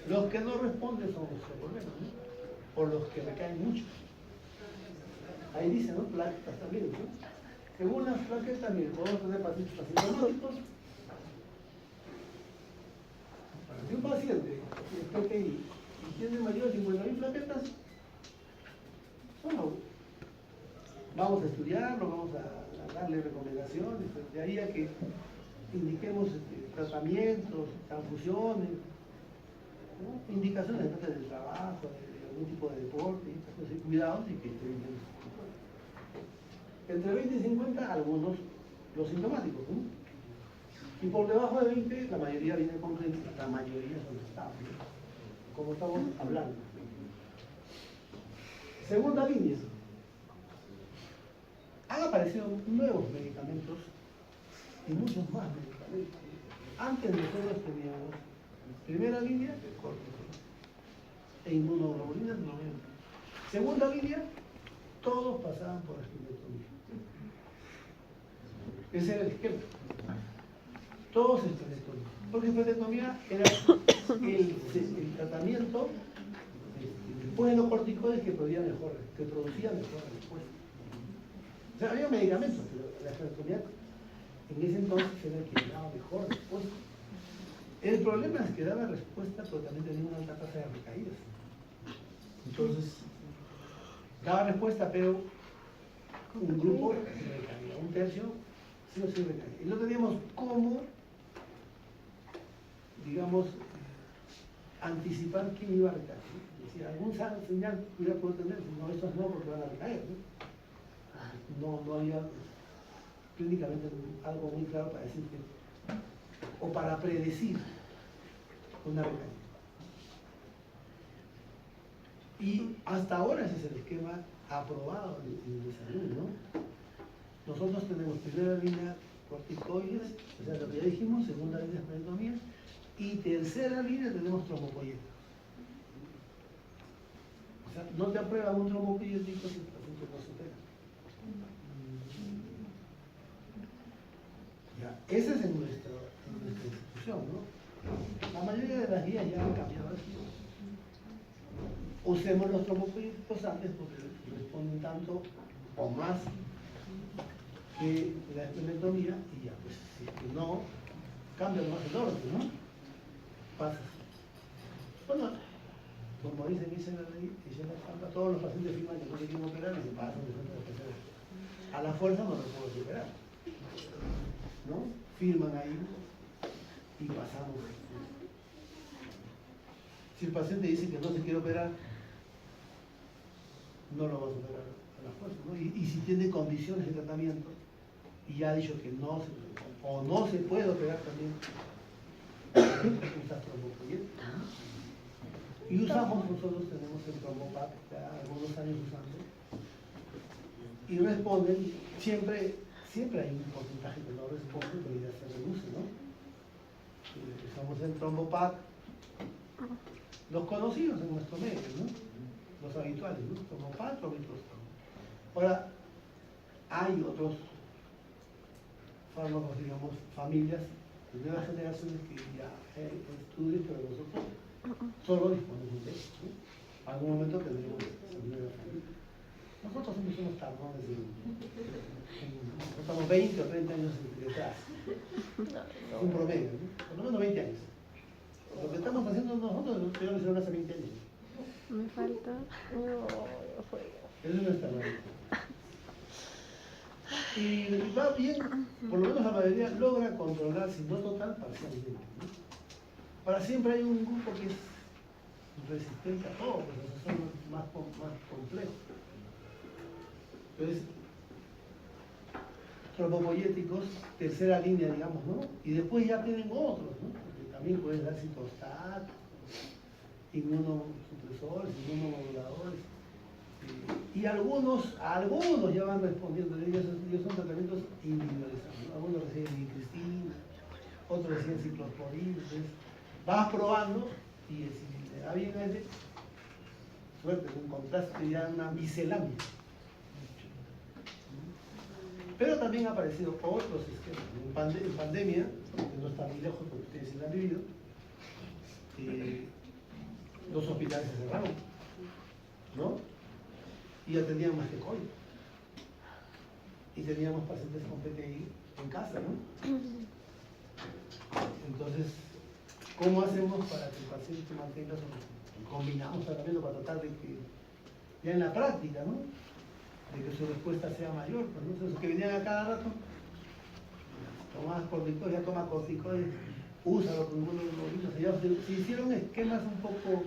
Los que no responden son los problemas, ¿no? O los que recaen mucho. Ahí dice, ¿no? Plaquetas también, ¿no? Según las plaquetas, miren, podemos tener pacientes asintomáticos Si un paciente es PTI y tiene mayor de 50.000 plaquetas, bueno, vamos a estudiarlo, vamos a darle recomendaciones, de ahí a que indiquemos tratamientos, transfusiones, ¿no? Indicaciones del trabajo, de algún tipo de deporte, y cuidados y que estén bien. Entre 20 y 50, algunos los sintomáticos, ¿no? Y por debajo de 20, la mayoría viene con clínica, la mayoría son estables, como estamos hablando. Segunda línea. Han aparecido nuevos medicamentos y muchos más medicamentos. Antes nosotros teníamos primera línea e inmunoglobulinas 90. Segunda línea, todos pasaban por esplenectomía. Ese era el esquema. Todos esplenectomía. Porque esplenectomía era el tratamiento después de los corticoides que producía mejor respuesta. O sea, había medicamentos, pero la esplenectomía en ese entonces era el que daba mejor respuesta. El problema es que daba respuesta, pero también tenía una alta tasa de recaídas. Entonces, daba respuesta, pero un grupo se recaía, un tercio sí o sí recaía. Y no teníamos cómo, digamos, anticipar quién iba a recaer. Decía, algún señal hubiera podido tener, no, estos no, porque van a recaer. No había clínicamente algo muy claro para decir que, o para predecir una recaída. Y hasta ahora ese es el esquema aprobado en salud, ¿no? Nosotros tenemos primera línea corticoides, o sea, lo que ya dijimos, segunda línea esplenectomía, y tercera línea tenemos trombopoyéticos. O sea, no te aprueban un trombopoyético si el paciente no supera. Ya, ese es en nuestra institución, ¿no? La mayoría de las guías ya han cambiado así. Usemos los trombopoyéticos antes porque responden tanto o más que la esplenectomía y ya, pues si es que no, cambia más el orden, ¿no? Pasa. Bueno, como dicen la ley, todos los pacientes firman que no se quieren operar y se pasan de centro de especialidad. A la fuerza no lo puedo operar, ¿no? Firman ahí y pasamos. Si el paciente dice que no se quiere operar, no lo vas a operar a la fuerza, ¿no? Y si tiene condiciones de tratamiento y ya ha dicho que no se puede operar también, usas trombopoyéticos, ¿no? Y usamos, nosotros tenemos el trombopac ya algunos años usando y responden, siempre hay un porcentaje que no responde, pero ya se reduce, ¿no? Usamos el trombopac, los conocidos en nuestro medio, ¿no? Los habituales, ¿no? Trombopac, trombopac. Ahora, hay otros fármacos, digamos, familias de nuevas generaciones que ya estudian, pero nosotros solo disponemos de eso, ¿no? Algún momento tendremos esa nueva familia. Nosotros somos unos tardones, estamos 20 o 30 años detrás. Un promedio, ¿no? Por lo menos 20 años. Lo que estamos haciendo nosotros lo hicieron hace 20 años. Me falta. No, fue. Eso es nuestra realidad. Y va bien, por lo menos la mayoría logra controlar, si no total, parcialmente, ¿no? Ahora siempre hay un grupo que es resistente a todo, pero esos son más complejos. Entonces, trombopoyéticos, tercera línea, digamos, ¿no? Y después ya tienen otros, ¿no? Porque también pueden dar citostat, inmunosupresores, inmunomoduladores. Y algunos ya van respondiendo, ellos son tratamientos individualizados, ¿no? Algunos reciben vincristina, otros reciben ciclosporina. Entonces, vas probando y si le da bien a ese, suerte, encontraste ya una miscelánea. Pero también han aparecido otros esquemas. En pandemia, que no está muy lejos porque ustedes sí lo han vivido, los hospitales se cerraron, ¿no? Y ya tenían más que COVID. Y teníamos pacientes con PTI en casa, ¿no? Entonces, ¿Cómo hacemos para que el paciente mantenga su combinamos tratamiento para tratar de que ya en la práctica, ¿no? De que su respuesta sea mayor? Pues, ¿no? Entonces, que venían a cada rato, toma corticoides, ya toma corticoides, úsalo con uno de los niños. Se hicieron esquemas un poco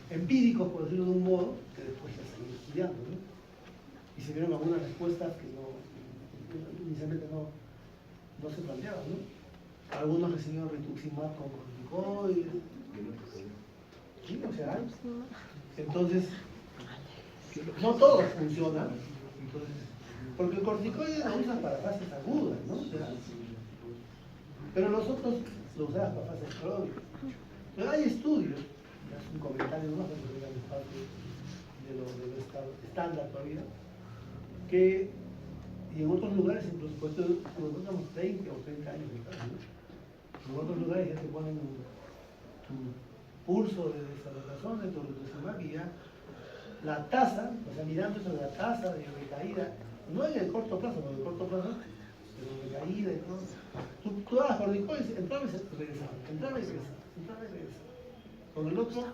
empíricos, por decirlo de un modo, que después ya se han ido estudiando, ¿no? Y se vieron algunas respuestas que inicialmente no se planteaban, ¿no? Algunos recibieron rituximab con corticoides, ¿sí? O sea, entonces, no todos funcionan, entonces, porque el corticoide lo usan para fases agudas, ¿no? O sea, pero los otros lo usaban para fases crónicas. Pero hay estudios, ya es un comentario, no sé si es parte de lo estándar todavía, que, y en otros lugares, incluso, pues nosotros tenemos 30 o 30 años de caso, ¿no? En otros lugares ya te ponen tu pulso de desaceleración, de tu rituximab, y ya la tasa, o sea, mirando sobre la tasa de recaída, no en el corto plazo, no en el corto plazo, pero recaída y todo. Tú dabas corticoides, entraba y regresaba, entraba y regresaba, entraba y regresaba. Con el otro,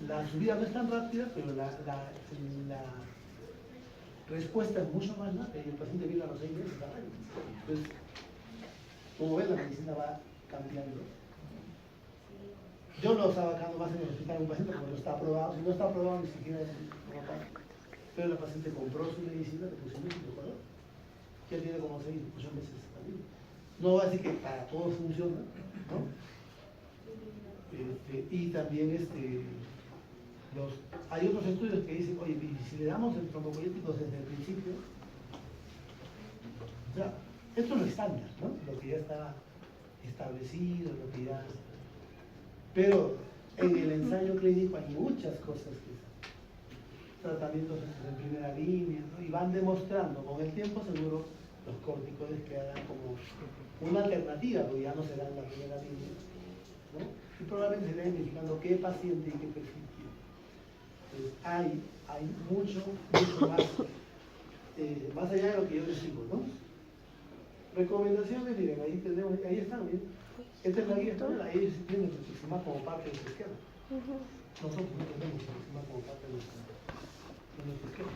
la subida no es tan rápida, pero la respuesta es mucho más rápida y el paciente viene a los 6 meses al año. Entonces, como ven, la medicina va cambiando. Yo lo estaba sacando más en el hospital a un paciente porque no está aprobado. Si no está aprobado, ni siquiera es normal. Pero la paciente compró su medicina, le pusimos y mejoró. Ya tiene como 6 o 8 meses también. No va a decir que para todos funciona, ¿no? Y también hay otros estudios que dicen, oye, si le damos el trombopoyético desde el principio, o sea, esto es lo estándar, ¿no? Lo que ya está establecido, lo que ya... Pero en el ensayo clínico hay muchas cosas que tratamientos en primera línea, ¿no? Y van demostrando con el tiempo seguro los corticoides quedarán como una alternativa, porque ya no se dan en la primera línea, ¿no? Y probablemente se irá identificando qué paciente y qué perfil tiene. Entonces hay mucho más allá de lo que yo les digo, ¿no? Recomendaciones, miren, ahí están, miren. Esta es la guía española, ellos tienen rituximab como parte de su esquema. Nosotros no tenemos rituximab como parte de nuestro esquema.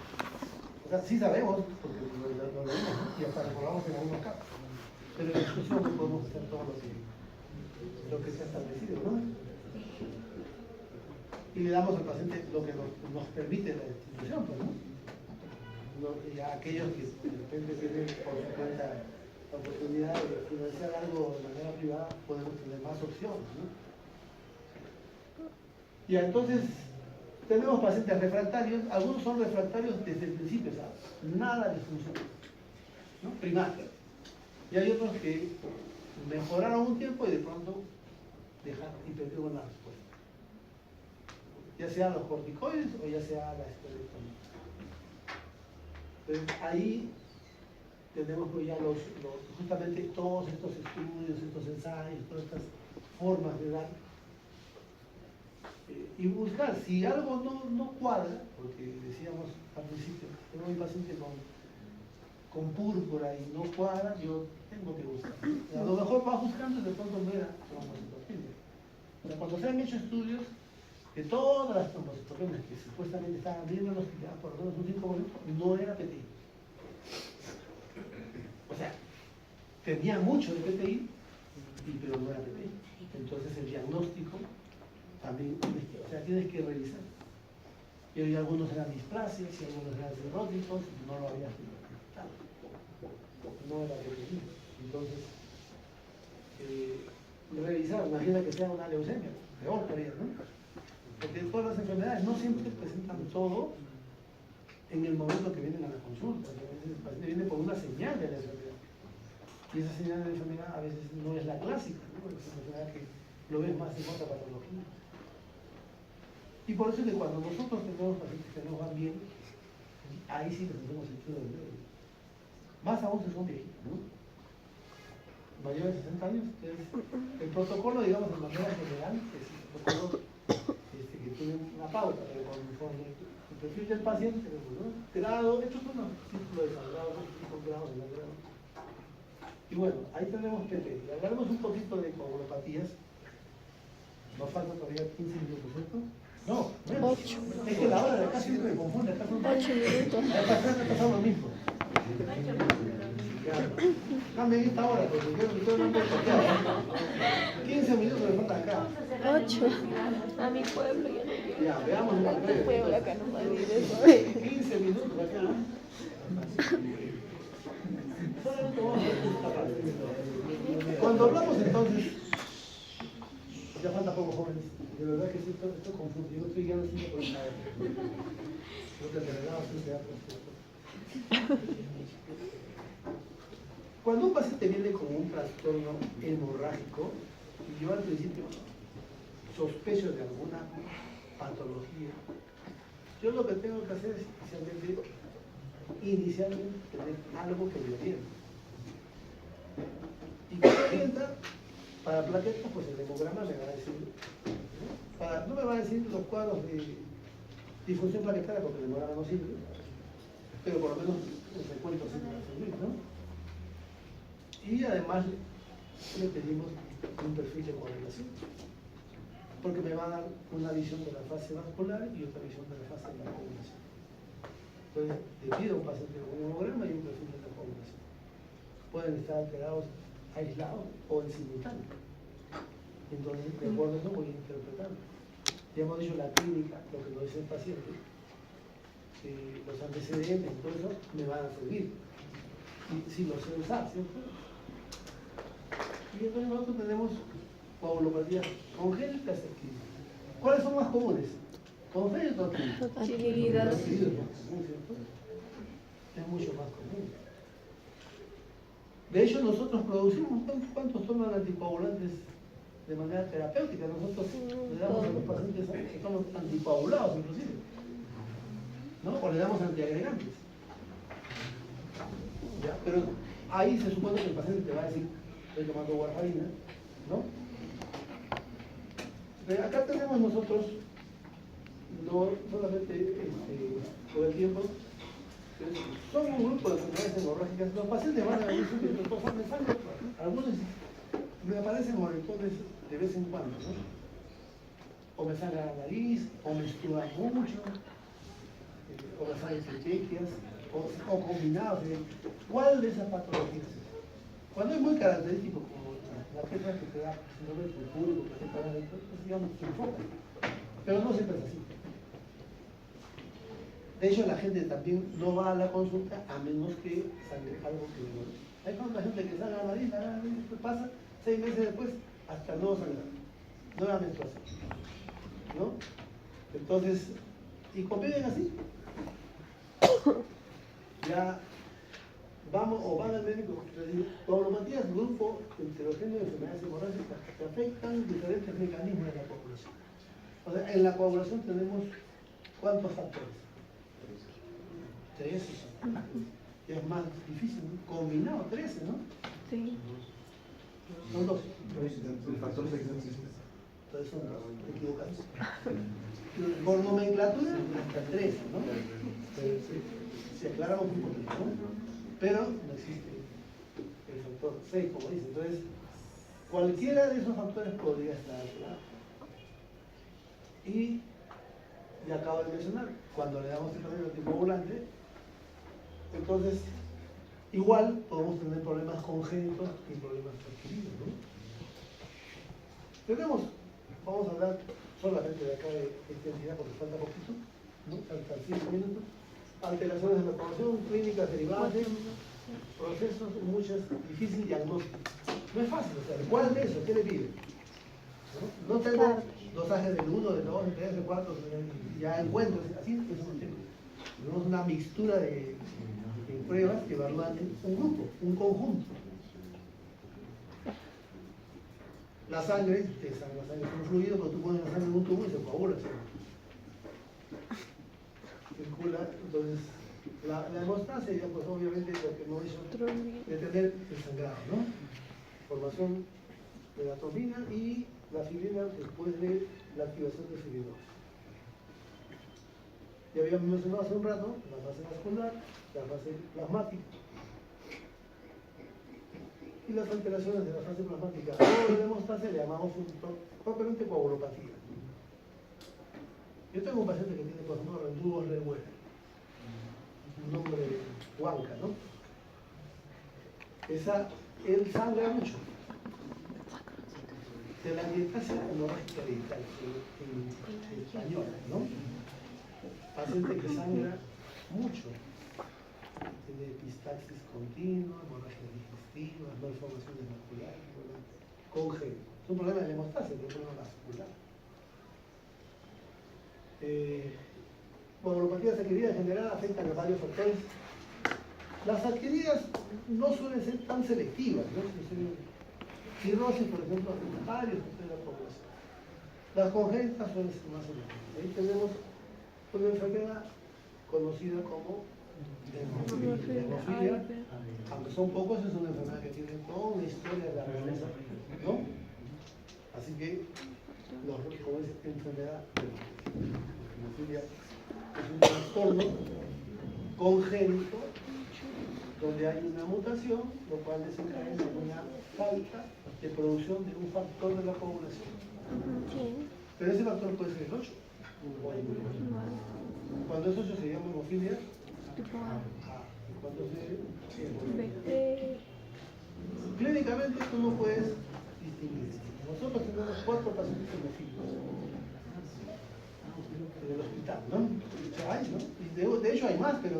O sea, sí sabemos, porque lo leemos, ¿no? Y hasta recordamos en algunos casos. Pero en discusión no podemos hacer todo lo que se ha establecido, ¿no? Y le damos al paciente lo que nos permite la institución, pues, ¿no? Y a aquellos que de repente tienen por su cuenta la oportunidad de financiar algo de manera privada, podemos tener más opciones, ¿no? Y entonces tenemos pacientes refractarios, algunos son refractarios desde el principio, ¿sabes? Nada les funciona, ¿no? Primaria. Y hay otros que mejoraron un tiempo y de pronto dejaron y perdieron la respuesta. Ya sea los corticoides o ya sea la esteroidectomía. Entonces ahí tenemos pues ya justamente todos estos estudios, estos ensayos, todas estas formas de dar y buscar, si algo no cuadra, porque decíamos al principio, tengo un paciente con púrpura y no cuadra, yo tengo que buscar. A lo mejor va buscando y de pronto no era trombocitopenia. O sea, cuando se han hecho estudios de todas las trombocitopenias que supuestamente estaban bien diagnosticadas por lo menos un 5%, no era PTI. O sea, tenía mucho de PTI, pero no era PTI. Entonces el diagnóstico también tienes que revisar. Y hoy algunos eran displasias y algunos eran cirróticos, no lo había detectado. No era PTI. Entonces, revisar, imagina que sea una leucemia, peor todavía, ¿no? Porque todas las enfermedades no siempre presentan todo en el momento que vienen a la consulta. El paciente viene por una señal de la enfermedad. Y esa señal de la enfermedad a veces no es la clásica, ¿no? Es una enfermedad que lo ves más en otra patología. Y por eso es que cuando nosotros tenemos pacientes que no van bien, ahí sí les hacemos el estudio del médico. Más aún si son viejitos, ¿no? Mayores de 60 años, el protocolo, digamos, de manera general, es el protocolo que tiene una pauta, pero conforme el perfil del paciente, ¿no? Grado, estos son los círculos de sangrado, estos son grados de sangrado. Y bueno, ahí tenemos PP. Y hablaremos un poquito de coagulopatías. Nos falta todavía 15 minutos, ¿cierto? No, menos. 8. Es que la hora de acá siempre me confunde. Acá son 8 minutos. me ha pasado lo mismo. Cambien esta hora, porque yo no puedo toquear. 15 minutos me falta acá. 8. A mi pueblo ya no llego. Ya, veamos una A tu breve. pueblo acá no me olvides. 15 minutos acá. Solamente vamos a hacer esta parte. Cuando hablamos entonces, ya falta poco, jóvenes. De verdad que sí, estoy confundido. Yo estoy guiando siempre por el lado. No te revelamos, sí, te da Cuando un paciente viene con un trastorno hemorrágico, y yo al principio sospecho de alguna patología, yo lo que tengo que hacer es inicialmente tener algo que me oriente. Y cuando orienta, para plaquetas, pues el hemograma me va a decir, no me va a decir los cuadros de disfunción plaquetaria porque el hemograma no sirve, pero por lo menos los recuentos sí me van a servir, ¿no? Y además le pedimos un perfil de coagulación, porque me va a dar una visión de la fase vascular y otra visión de la fase de la coagulación. Entonces, le pido a un paciente con un hemograma y un perfil de la coagulación. Pueden estar alterados aislados o en simultáneo. Entonces, de acuerdo a eso voy interpretando. Ya hemos dicho la clínica, lo que nos dice el paciente, los antecedentes, todo eso me van a servir. Y si lo sé usar, ¿cierto? Y entonces nosotros tenemos coagulopatías congénitas y adquiridas. ¿Cuáles son más comunes? ¿Congénitas o adquiridas? Adquiridas. Adquiridas es más común, ¿cierto? Es mucho más común. De hecho, nosotros producimos, ¿cuántos toman anticoagulantes de manera terapéutica? Nosotros le damos a los pacientes que son anticoagulados, inclusive. ¿No? O le damos antiagregantes. ¿Ya? Pero ahí se supone que el paciente te va a decir, estoy tomando warfarina, ¿no? Pero acá tenemos nosotros, no solamente por el tiempo, son un grupo de enfermedades hemorrágicas. Los pacientes van a venir subiendo, me salen, algunos me aparecen moretones de vez en cuando, ¿no? O me sale la nariz, o me estuda mucho, o me salen petequias, o combinados. ¿Cuál de esas patologías es? Cuando es muy característico, como la tecla que te da síndrome purpúrico, que se para dentro, pues digamos, se enfoca. Pero no siempre es así. De hecho, la gente también no va a la consulta a menos que salga algo que no. Hay cuando la gente que sale a la nariz, pasa 6 meses después, hasta nuevo sangrado, nueva menstruación, ¿no? Entonces, y conviven así. Ya vamos o van al médico, coagulopatías, grupo heterogéneo de enfermedades hemorrágicas que afectan diferentes mecanismos de la coagulación. O sea, en la coagulación tenemos ¿cuántos factores? 13. Ya es más difícil, ¿no? Combinado 13, ¿no? Sí. Son 2. El factor de Entonces son 2, equivocados. Por nomenclatura, hasta 13, ¿no? Si aclaramos un poquito, ¿no? Pero no existe el factor 6, como dice. Entonces, cualquiera de esos factores podría estar alterado. Y ya acabo de mencionar, cuando le damos el anticoagulante, entonces igual podemos tener problemas congénitos y problemas adquiridos, ¿no? Tenemos, vamos a hablar solamente de acá de esta entidad porque falta poquito, ¿no? Hasta 5 minutos. Alteraciones de la coagulación, clínicas derivadas de procesos, muchas, difícil diagnóstico. No es fácil, o sea, ¿cuál de eso? ¿Qué le pide? No tengo dosajes del 1, del 2, del 3, del 4, ya encuentro, así eso no tengo. Tenemos una mixtura de pruebas que evalúan un grupo, un conjunto. La sangre, la sangre es un fluido, pero tú pones la sangre en un tubo y se coagula. Circula, entonces la hemostasia sería pues obviamente lo que hemos dicho de tener el sangrado, ¿no? Formación de la trombina y la fibrina después de la activación de fibrinosa. Ya habíamos mencionado hace un rato la fase vascular, la fase plasmática. y las alteraciones de la fase plasmática o de hemostasia le llamamos propiamente coagulopatía. Yo tengo un paciente que tiene, por ejemplo, reductos revuelos, un nombre huanca, ¿no? Él sangra mucho. De la dietasia hemorrágica hereditaria en español, ¿no? Paciente que sangra mucho. Tiene epistaxis continua, hemorragia digestiva, malformaciones maculares, congénito. Es un problema de la hemostasia, es un problema vascular. Coagulopatía adquirida en general afectan a varios factores. Las adquiridas no suelen ser tan selectivas, ¿no? Cirrosis, por ejemplo, afecta a varios factores de la población. Las congénitas suelen ser más selectivas. Ahí tenemos una enfermedad conocida como hemofilia, aunque son pocos, es una enfermedad que tiene toda una historia de la realeza, ¿no? Así que, como es enfermedad de hemofilia, es un trastorno congénito donde hay una mutación, lo cual desencadena una falta de producción de un factor de la población. Pero ese factor puede ser el 8 o el 9. Cuando es 8 se llama hemofilia. Cuando se clínicamente tú no puedes distinguir. Nosotros tenemos 4 pacientes hemofílicos en el hospital, ¿no? Hay, ¿no? Y de hecho hay más, pero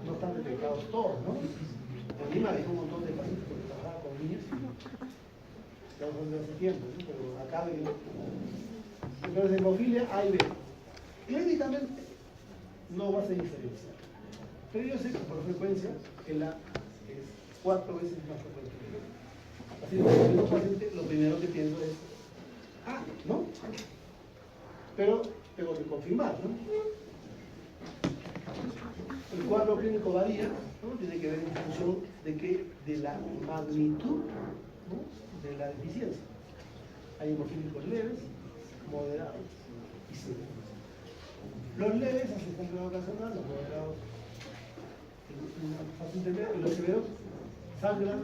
no están detectados todos, ¿no? En Lima había un montón de pacientes porque trabajaba con niños y estamos hablando hace tiempo, ¿no? Pero acá entonces hemofilia A y B. Clínicamente no va a ser diferencial. Pero yo sé que por frecuencia el A es 4 veces más frecuente que el B. Así que cuando tengo un paciente, lo primero que pienso es A, ¿no? Pero tengo que confirmar, ¿no? El cuadro clínico varía, ¿no? Tiene que ver en función de la magnitud, ¿no? De la deficiencia. Hay hemofílicos leves, moderados y severos. Los leves hacen sangrado ocasional, los moderados en una fase intermedia, y los severos sangran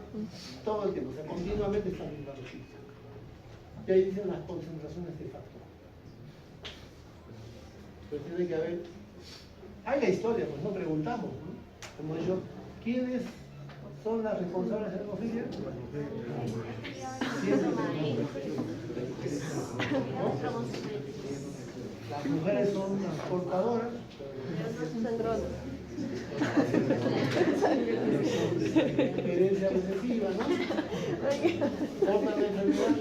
todo el tiempo, o sea, continuamente están sangrando chistes. Y ahí dicen las concentraciones de factor. Pero tiene que haber. Hay la historia, pues no preguntamos, ¿no? Como dicho, ¿quiénes son las responsables de la hemofilia? Siempre ¿no? Las mujeres son las portadoras. Herencia recesiva, ¿no? Portan la enfermedad.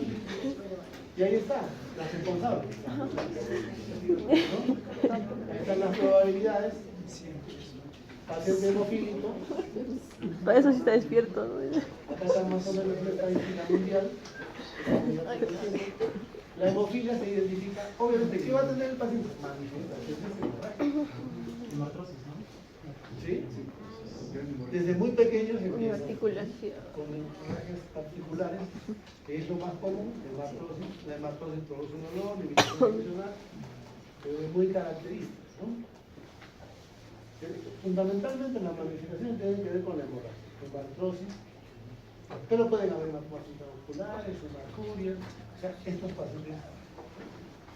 Y ahí está, las responsables. ¿No? Ahí están las probabilidades. Paciente hemofílico. Para eso sí está despierto, ¿no? Acá está más o menos una estadística mundial. La hemofilia se identifica, obviamente, ¿qué va a tener el paciente? Manifestaciones Como artrosis, ¿no? ¿Sí? Desde muy pequeños empieza Articulación. con hemorragias particulares, que es lo más común, hematosis. La hematosis produce un olor, limitación funcional, pero es muy característica, ¿no? Fundamentalmente las manifestaciones tienen que ver con la hemorragia, con artrosis, pero pueden haber hematomas intramusculares, hematuria, o sea, estos pacientes,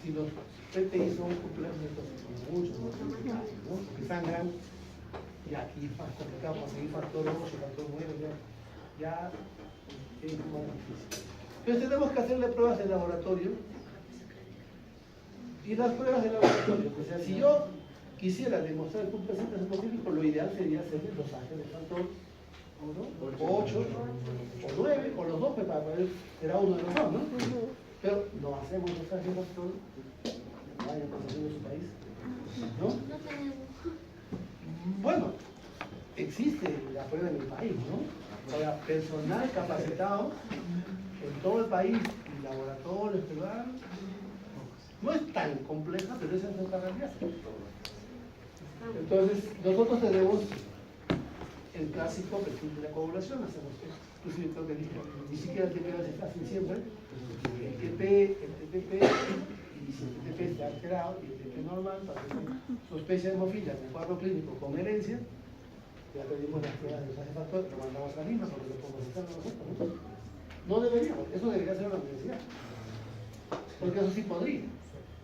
si los PPI son complementos, son mucho más complicados, ¿no? Porque sangran, y aquí es más complicado conseguir factor 8, factor 9, ya es más difícil. Entonces tenemos que hacerle pruebas de laboratorio, y las pruebas de laboratorio, o sea, si yo quisiera demostrar que un paciente es hemofílico, lo ideal sería hacerle los ángeles factor 8 o 9, o los dos, para poder ser uno de los dos, ¿no? Pero no hacemos los ángeles factor, vayan conociendo su país, ¿no? Bueno, existe la prueba en el país, ¿no? Ahora, personal capacitado en todo el país y laboratorios privados, no es tan compleja, pero esa es nuestra realidad. Entonces, nosotros tenemos el clásico perfil de la coagulación, hacemos inclusive creo que ni siquiera el TPP se hacen siempre, el TPP, y si el TPP está alterado, y el TPP normal, para que sospecha de hemofilia con cuadro clínico con herencia, Ya pedimos las pruebas de dosaje factor, lo mandamos a Lima porque lo podemos hacer nosotros, ¿no? No deberíamos, eso debería ser una universidad. Porque eso sí podría,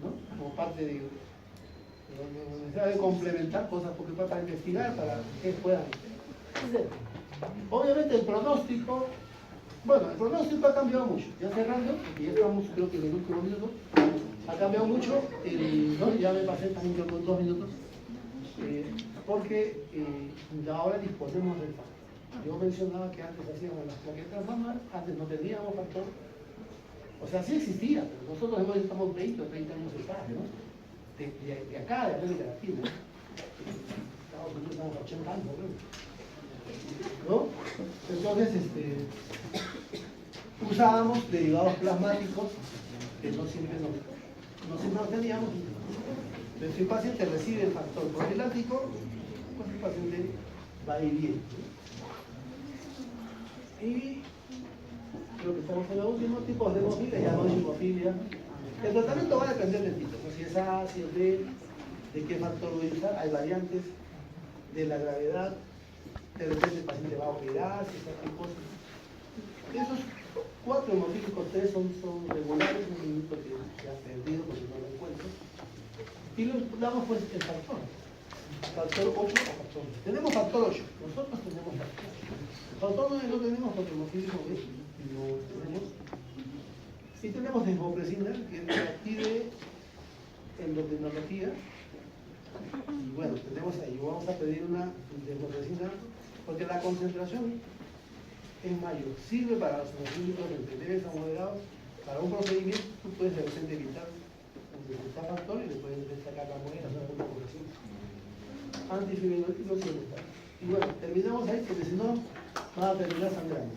¿no? Como parte de la universidad debe complementar cosas porque para investigar, para que puedan. Entonces, obviamente el pronóstico, bueno, el pronóstico ha cambiado mucho. Ya cerrando, porque ya estamos creo que en el último minuto, ha cambiado mucho, ¿no? Ya me pasé también yo con 2 minutos, porque ahora disponemos del factor. Yo mencionaba que antes hacíamos las plaquetas mamás, antes no teníamos factor. O sea, sí existía, pero nosotros hemos estamos 20 o 30 años atrás, ¿no? De acá, de América Latina, ¿no? Estados Unidos estamos a 80 años, ¿no? Entonces, usábamos derivados plasmáticos que no siempre los teníamos. Pero si el paciente recibe el factor profiláctico, pues el paciente va a ir bien, ¿no? Y creo que estamos en el último tipo de hemofilia, ya no es hemofilia. El tratamiento va a depender del tipo, ¿no? Si es A, si es B, de qué factor voy a usar. Hay variantes de la gravedad, de repente el paciente va a operar, si está qué cosa. Esos 4 hemofílicos 3 son regulares, un minuto que se ha perdido porque no lo encuentro. Y le damos pues el factor 8 o factor 9. Tenemos factor 8, nosotros tenemos factor 8. Factor 9 no tenemos porque hemofílico B no tenemos. Y tenemos desmopresina, que active endocrinología. Y bueno, tenemos ahí, vamos a pedir una desmopresina, porque la concentración es mayor. Sirve para los hemofílicos entre leves a moderados. Para un procedimiento, tú puedes de repente evitar un factor y le puedes sacar la muela, hacer alguna corrección. Antifibrinoléticos siempre está. Y bueno, terminamos ahí porque si no, va a terminar sangrando.